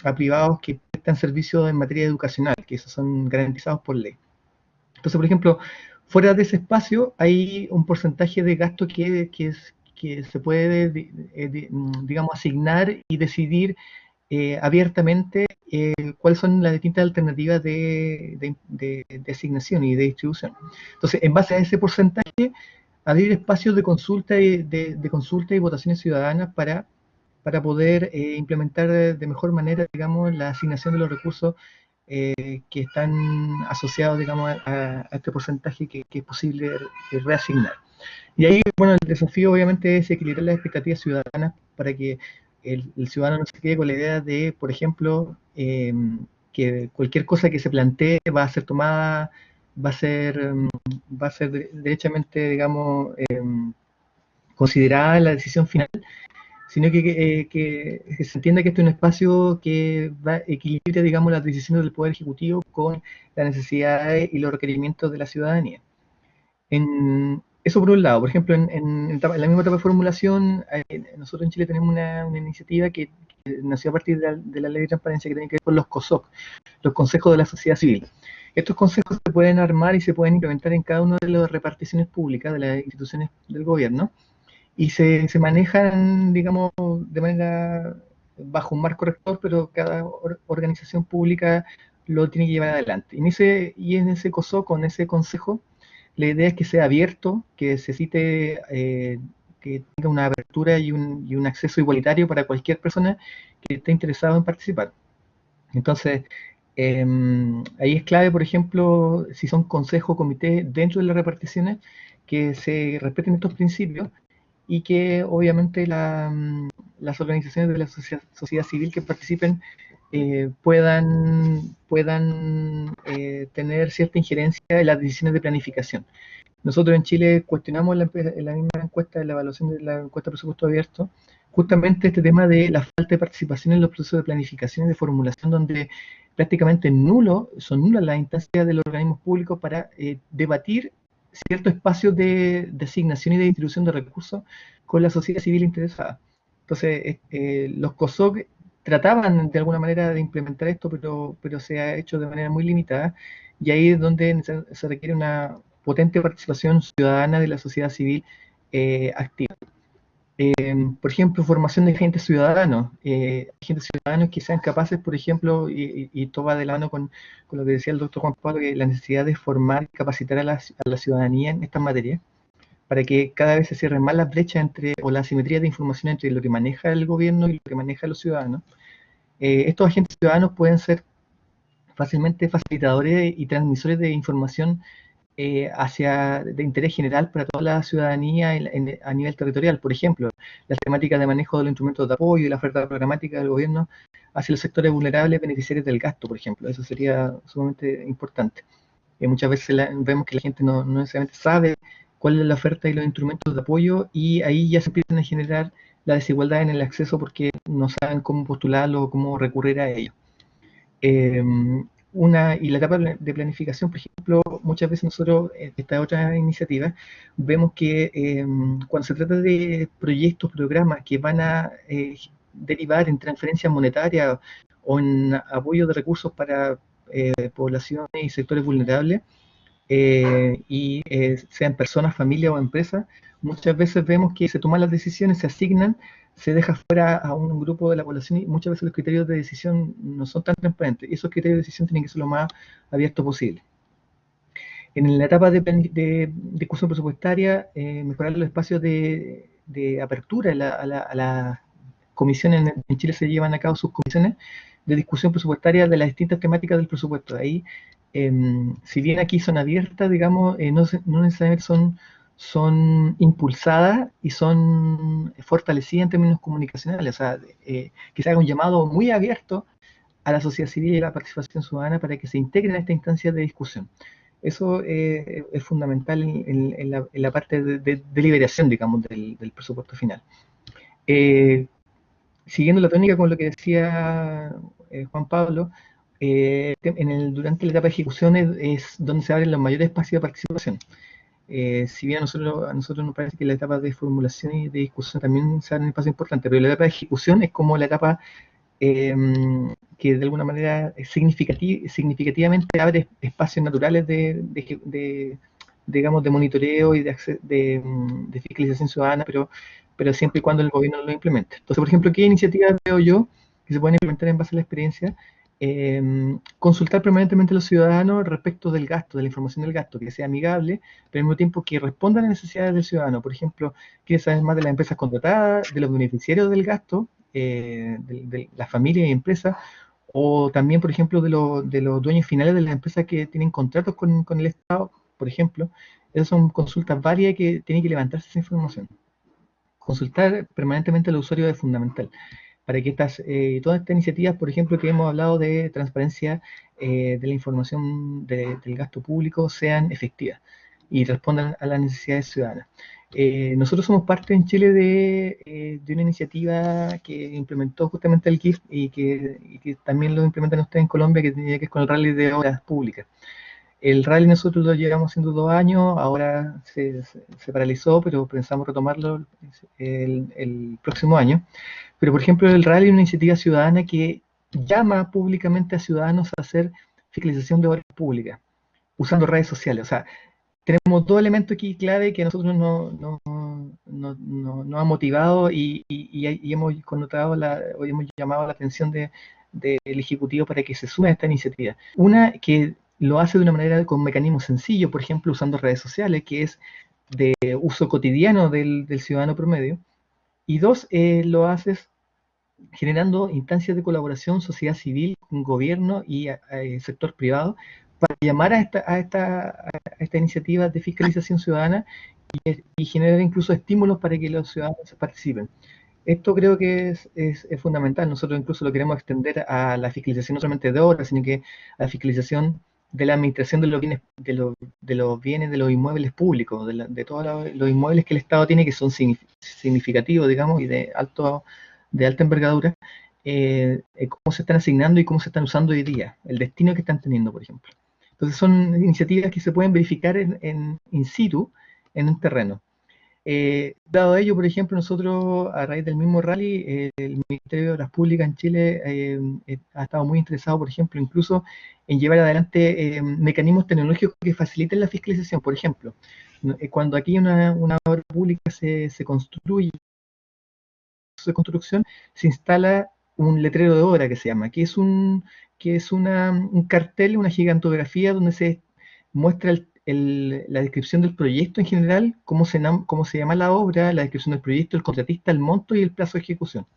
a privados que prestan servicios en materia educacional, que esos son garantizados por ley. Entonces, por ejemplo, fuera de ese espacio hay un porcentaje de gasto que se puede, digamos, asignar y decidir abiertamente cuáles son las distintas alternativas de asignación y de distribución. Entonces, en base a ese porcentaje, abrir espacios de consulta y votaciones ciudadanas para poder implementar de mejor manera, digamos, la asignación de los recursos que están asociados, digamos, a este porcentaje que es posible reasignar. Y ahí, bueno, el desafío obviamente es equilibrar las expectativas ciudadanas para que el ciudadano no se quede con la idea de, por ejemplo, que cualquier cosa que se plantee va a ser tomada, va a ser derechamente, digamos, considerada la decisión final, sino que se entienda que este es un espacio que equilibra, digamos, las decisiones del Poder Ejecutivo con las necesidades y los requerimientos de la ciudadanía. Eso por un lado. Por ejemplo, en la misma etapa de formulación, nosotros en Chile tenemos una iniciativa que nació a partir de la ley de transparencia que tiene que ver con los COSOC, los consejos de la sociedad civil. Estos consejos se pueden armar y se pueden implementar en cada una de las reparticiones públicas de las instituciones del gobierno, y se manejan, digamos, de manera bajo un marco rector, pero cada organización pública lo tiene que llevar adelante. Y en ese COSOC, con ese consejo, la idea es que sea abierto, que se cite, que tenga una apertura y un acceso igualitario para cualquier persona que esté interesado en participar. Entonces, ahí es clave, por ejemplo, si son consejos o comités dentro de las reparticiones, que se respeten estos principios y que obviamente las organizaciones de la sociedad civil que participen puedan tener cierta injerencia en las decisiones de planificación. Nosotros en Chile cuestionamos en la misma encuesta, de la evaluación de la encuesta de presupuesto abierto, justamente este tema de la falta de participación en los procesos de planificación y de formulación, donde prácticamente son nulas las instancias de los organismos públicos para debatir ciertos espacios de asignación y de distribución de recursos con la sociedad civil interesada. Entonces, los COSOC trataban de alguna manera de implementar esto, pero se ha hecho de manera muy limitada, y ahí es donde se requiere una potente participación ciudadana de la sociedad civil activa. Por ejemplo, formación de agentes ciudadanos que sean capaces, por ejemplo, y esto va de la mano con lo que decía el doctor Juan Pablo, que la necesidad de formar y capacitar a la ciudadanía en estas materias, para que cada vez se cierren más las brechas o la asimetría de información entre lo que maneja el gobierno y lo que maneja los ciudadanos. Estos agentes ciudadanos pueden ser fácilmente facilitadores y transmisores de información de interés general para toda la ciudadanía a nivel territorial. Por ejemplo, las temáticas de manejo de los instrumentos de apoyo y la oferta programática del gobierno hacia los sectores vulnerables beneficiarios del gasto, por ejemplo. Eso sería sumamente importante. Muchas veces vemos que la gente no necesariamente sabe cuál es la oferta y los instrumentos de apoyo, y ahí ya se empiezan a generar la desigualdad en el acceso porque no saben cómo postularlo o cómo recurrir a ello. Y la etapa de planificación, por ejemplo, muchas veces nosotros, esta otra iniciativa, vemos que cuando se trata de proyectos, programas que van a derivar en transferencias monetarias o en apoyo de recursos para poblaciones y sectores vulnerables, sean personas, familias o empresas, muchas veces vemos que se toman las decisiones, se asignan, se deja fuera a un grupo de la población, y muchas veces los criterios de decisión no son tan transparentes, y esos criterios de decisión tienen que ser lo más abiertos posible. En la etapa de discusión presupuestaria, mejorar los espacios de apertura a las comisiones. En Chile se llevan a cabo sus comisiones de discusión presupuestaria de las distintas temáticas del presupuesto. Ahí, si bien aquí son abiertas, digamos, no necesariamente son impulsadas y son fortalecidas en términos comunicacionales. O sea, que se haga un llamado muy abierto a la sociedad civil y a la participación ciudadana para que se integren a esta instancia de discusión. Eso es fundamental en la parte de deliberación, digamos, del presupuesto final. Siguiendo la tónica con lo que decía Juan Pablo, durante la etapa de ejecución es donde se abren los mayores espacios de participación. Si bien a nosotros nos parece que la etapa de formulación y de discusión también se abre un espacio importante, pero la etapa de ejecución es como la etapa que de alguna manera significativamente abre espacios naturales digamos, de monitoreo y de fiscalización ciudadana, pero siempre y cuando el gobierno lo implemente. Entonces, por ejemplo, ¿qué iniciativas veo yo que se pueden implementar en base a la experiencia? Consultar permanentemente a los ciudadanos respecto del gasto, de la información del gasto, que sea amigable, pero al mismo tiempo que responda a las necesidades del ciudadano. Por ejemplo, quiere saber más de las empresas contratadas, de los beneficiarios del gasto, de las familias y empresas, o también, por ejemplo, de los dueños finales de las empresas que tienen contratos con el Estado, por ejemplo. Esas son consultas varias que tienen que levantarse esa información. Consultar permanentemente al usuario es fundamental para que todas estas iniciativas, por ejemplo, que hemos hablado de transparencia de la información del gasto público, sean efectivas y respondan a las necesidades ciudadanas. Nosotros somos parte en Chile de una iniciativa que implementó justamente el GIF y que también lo implementan ustedes en Colombia, que tiene que ver con el rally de obras públicas. El rally nosotros lo llevamos haciendo 2 años, ahora se paralizó, pero pensamos retomarlo el próximo año. Pero, por ejemplo, el rally es una iniciativa ciudadana que llama públicamente a ciudadanos a hacer fiscalización de obras públicas, usando redes sociales. O sea, tenemos 2 elementos aquí clave que a nosotros nos ha motivado y hemos connotado hoy hemos llamado la atención del Ejecutivo para que se sume a esta iniciativa. Una, que lo hace de una manera con mecanismos sencillos, por ejemplo, usando redes sociales, que es de uso cotidiano del ciudadano promedio. Y 2, lo haces generando instancias de colaboración, sociedad civil, gobierno y sector privado, para llamar a esta iniciativa de fiscalización ciudadana y generar incluso estímulos para que los ciudadanos participen. Esto creo que es fundamental. Nosotros incluso lo queremos extender a la fiscalización no solamente de obras, sino que a la fiscalización de la administración de los bienes, de los inmuebles públicos, de todos los inmuebles que el Estado tiene, que son significativos, digamos, y de alta envergadura, cómo se están asignando y cómo se están usando hoy día, el destino que están teniendo, por ejemplo. Entonces son iniciativas que se pueden verificar in situ, en un terreno. Dado ello, por ejemplo, nosotros a raíz del mismo rally, el Ministerio de Obras Públicas en Chile ha estado muy interesado, por ejemplo, incluso en llevar adelante mecanismos tecnológicos que faciliten la fiscalización. Por ejemplo, cuando aquí una obra pública se construye, de construcción, se instala un letrero de obra que se llama, que es un cartel, una gigantografía donde se muestra la descripción del proyecto en general, cómo se llama la obra, la descripción del proyecto, el contratista, el monto y el plazo de ejecución.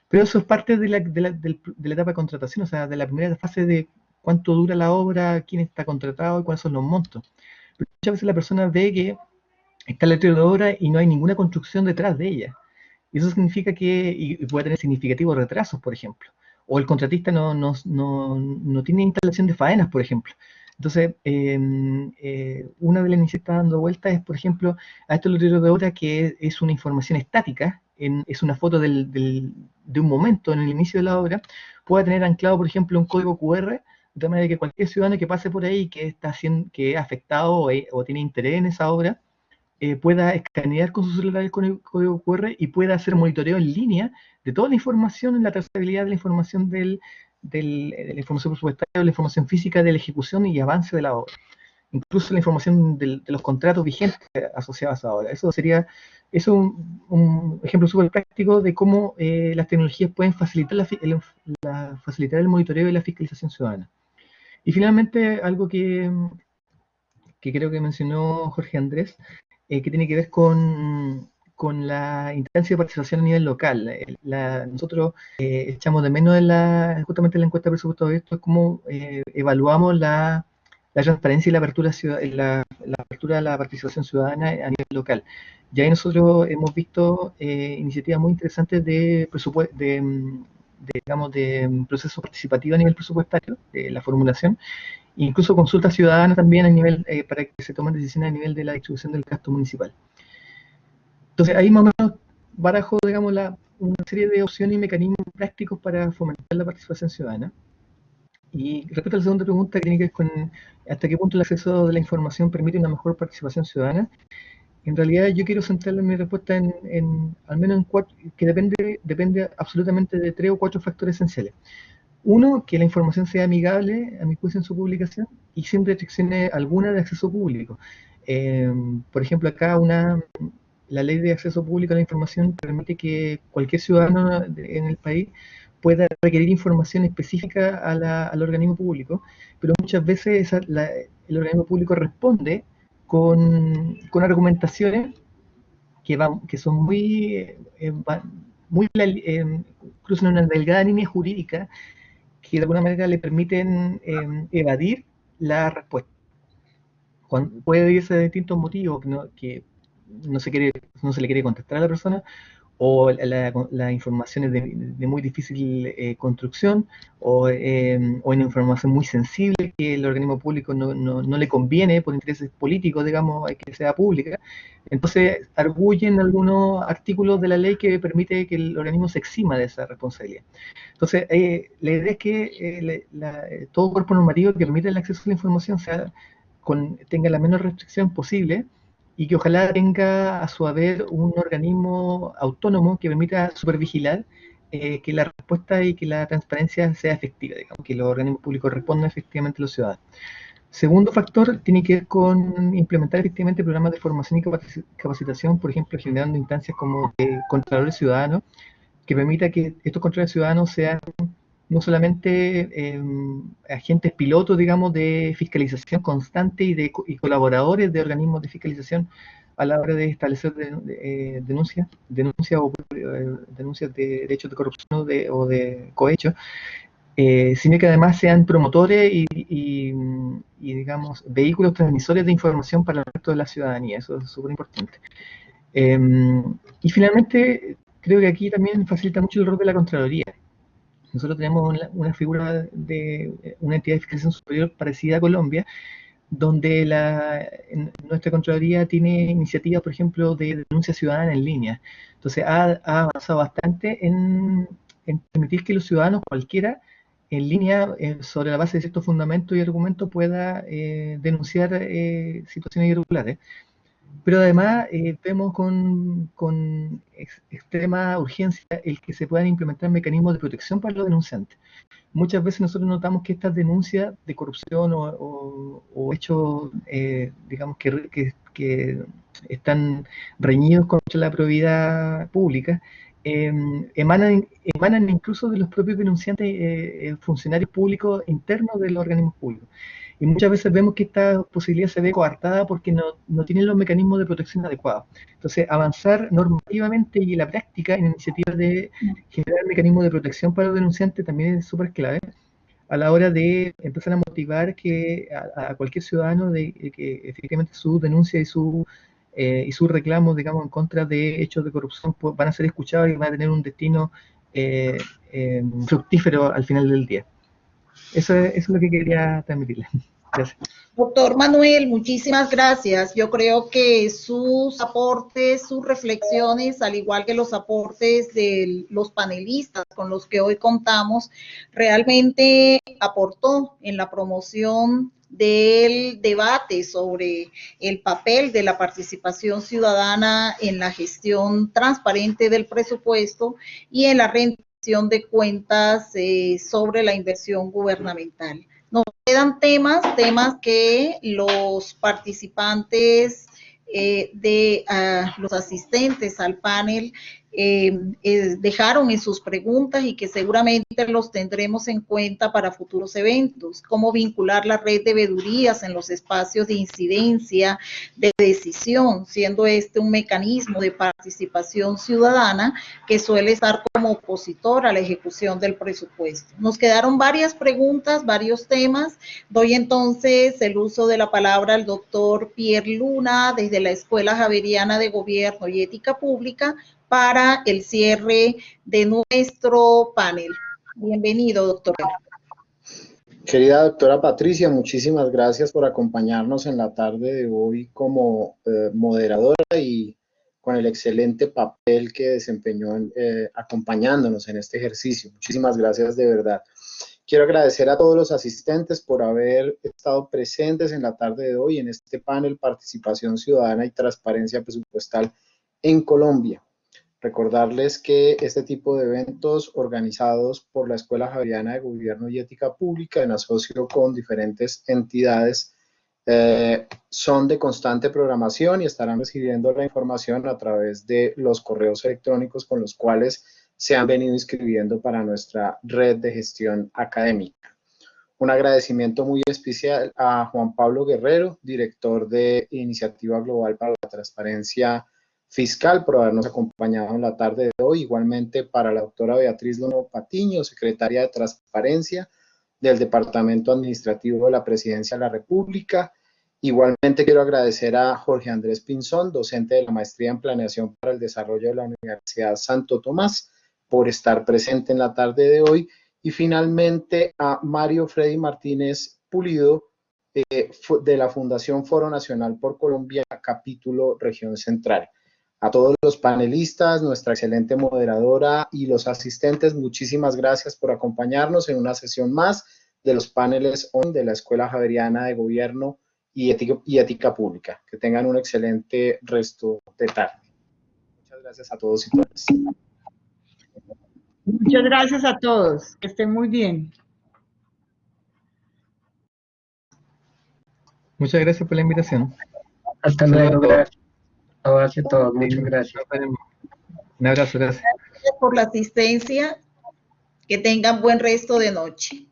Pero eso es parte de la etapa de contratación, o sea, de la primera fase de cuánto dura la obra, quién está contratado y cuáles son los montos. Pero muchas veces la persona ve que está el letrero de obra y no hay ninguna construcción detrás de ella. Y eso significa y puede tener significativos retrasos, por ejemplo. O el contratista no tiene instalación de faenas, por ejemplo. Entonces, una de las iniciativas que está dando vuelta es, por ejemplo, a estos letreros de obra, que es una información estática, es una foto de un momento en el inicio de la obra, pueda tener anclado, por ejemplo, un código QR, de manera que cualquier ciudadano que pase por ahí, que es afectado o tiene interés en esa obra, pueda escanear con su celular el código QR y pueda hacer monitoreo en línea de toda la información, la trazabilidad de la información de la información presupuestaria, la información física de la ejecución y avance de la obra. Incluso la información de los contratos vigentes asociados a la obra. Eso es un ejemplo súper práctico de cómo las tecnologías pueden facilitar el monitoreo y la fiscalización ciudadana. Y finalmente, algo que creo que mencionó Jorge Andrés, que tiene que ver con la instancia de participación a nivel local. Nosotros echamos de menos justamente en la encuesta de presupuesto de esto, es cómo evaluamos la transparencia y la apertura a la participación ciudadana a nivel local. Y ahí nosotros hemos visto iniciativas muy interesantes de proceso participativo a nivel presupuestario, la formulación, incluso consultas ciudadanas también a nivel, para que se tomen decisiones a nivel de la distribución del gasto municipal. Entonces ahí más o menos barajo, digamos, una serie de opciones y mecanismos prácticos para fomentar la participación ciudadana. Y respecto a la segunda pregunta, que tiene que ver con hasta qué punto el acceso de la información permite una mejor participación ciudadana, En realidad yo quiero centrar mi respuesta al menos en cuatro, que depende absolutamente de 3 o 4 factores esenciales. Uno, que la información sea amigable, a mi juicio, en su publicación, y sin restricciones alguna de acceso público. Por ejemplo, acá la ley de acceso público a la información permite que cualquier ciudadano en el país pueda requerir información específica al organismo público, pero muchas veces el organismo público responde con argumentaciones que son cruzan una delgada línea jurídica que de alguna manera le permiten evadir la respuesta. Puede irse de distintos motivos, que no se le quiere contestar a la persona, o la información es de muy difícil construcción, o en información muy sensible que el organismo público no le conviene por intereses políticos, digamos, que sea pública. Entonces arguyen algunos artículos de la ley que permite que el organismo se exima de esa responsabilidad. Entonces, la idea es que todo cuerpo normativo que permita el acceso a la información tenga la menor restricción posible, y que ojalá tenga a su haber un organismo autónomo que permita supervigilar que la respuesta y que la transparencia sea efectiva, digamos, que los organismos públicos respondan efectivamente a los ciudadanos. Segundo factor tiene que ver con implementar efectivamente programas de formación y capacitación, por ejemplo, generando instancias como de contralores ciudadanos, que permita que estos controles ciudadanos sean no solamente agentes pilotos, digamos, de fiscalización constante y colaboradores de organismos de fiscalización a la hora de establecer denuncias o denuncias de hechos de corrupción o de cohecho, sino que además sean promotores y, digamos, vehículos transmisores de información para el resto de la ciudadanía. Eso es súper importante. Y finalmente, creo que aquí también facilita mucho el rol de la Contraloría. Nosotros tenemos una figura de una entidad de fiscalización superior parecida a Colombia, donde nuestra Contraloría tiene iniciativas, por ejemplo, de denuncia ciudadana en línea. Entonces ha avanzado bastante en permitir que los ciudadanos, cualquiera, en línea, sobre la base de ciertos fundamentos y argumentos, pueda denunciar situaciones irregulares. Pero además vemos con extrema urgencia el que se puedan implementar mecanismos de protección para los denunciantes. Muchas veces nosotros notamos que estas denuncias de corrupción o hechos, digamos, que están reñidos contra la probidad pública, emanan incluso de los propios denunciantes, funcionarios públicos internos de los organismos públicos. Y muchas veces vemos que esta posibilidad se ve coartada porque no tienen los mecanismos de protección adecuados. Entonces, avanzar normativamente y en la práctica en iniciativas de generar mecanismos de protección para los denunciantes también es súper clave a la hora de empezar a motivar a cualquier ciudadano de que efectivamente su denuncia y sus reclamos, digamos, en contra de hechos de corrupción van a ser escuchados y van a tener un destino fructífero al final del día. Eso es lo que quería transmitirle. Gracias. Doctor Manuel, muchísimas gracias. Yo creo que sus aportes, sus reflexiones, al igual que los aportes de los panelistas con los que hoy contamos, realmente aportó en la promoción del debate sobre el papel de la participación ciudadana en la gestión transparente del presupuesto y en la rendición de cuentas sobre la inversión gubernamental. Nos quedan temas que los participantes los asistentes al panel dejaron en sus preguntas y que seguramente los tendremos en cuenta para futuros eventos. Cómo vincular la red de veedurías en los espacios de incidencia, de decisión, siendo este un mecanismo de participación ciudadana que suele estar como opositor a la ejecución del presupuesto. Nos quedaron varias preguntas, varios temas. Doy entonces el uso de la palabra al doctor Pierre Luna, desde la Escuela Javeriana de Gobierno y Ética Pública, para el cierre de nuestro panel. Bienvenido, doctor. Querida doctora Patricia, muchísimas gracias por acompañarnos en la tarde de hoy como moderadora y con el excelente papel que desempeñó acompañándonos en este ejercicio. Muchísimas gracias de verdad. Quiero agradecer a todos los asistentes por haber estado presentes en la tarde de hoy en este panel Participación Ciudadana y Transparencia Presupuestal en Colombia. Recordarles que este tipo de eventos organizados por la Escuela Javeriana de Gobierno y Ética Pública en asocio con diferentes entidades son de constante programación y estarán recibiendo la información a través de los correos electrónicos con los cuales se han venido inscribiendo para nuestra red de gestión académica. Un agradecimiento muy especial a Juan Pablo Guerrero, director de Iniciativa Global para la Transparencia Fiscal, por habernos acompañado en la tarde de hoy. Igualmente para la doctora Beatriz Lono Patiño, secretaria de Transparencia del Departamento Administrativo de la Presidencia de la República. Igualmente quiero agradecer a Jorge Andrés Pinzón, docente de la Maestría en Planeación para el Desarrollo de la Universidad Santo Tomás, por estar presente en la tarde de hoy. Y finalmente a Mario Freddy Martínez Pulido, de la Fundación Foro Nacional por Colombia, capítulo Región Central. A todos los panelistas, nuestra excelente moderadora y los asistentes, muchísimas gracias por acompañarnos en una sesión más de los paneles de la Escuela Javeriana de Gobierno y Ética Pública. Que tengan un excelente resto de tarde. Muchas gracias a todos y todas. Muchas gracias a todos. Que estén muy bien. Muchas gracias por la invitación. Hasta luego, gracias. A todos, muchas gracias. Un abrazo, gracias. Gracias por la asistencia. Que tengan buen resto de noche.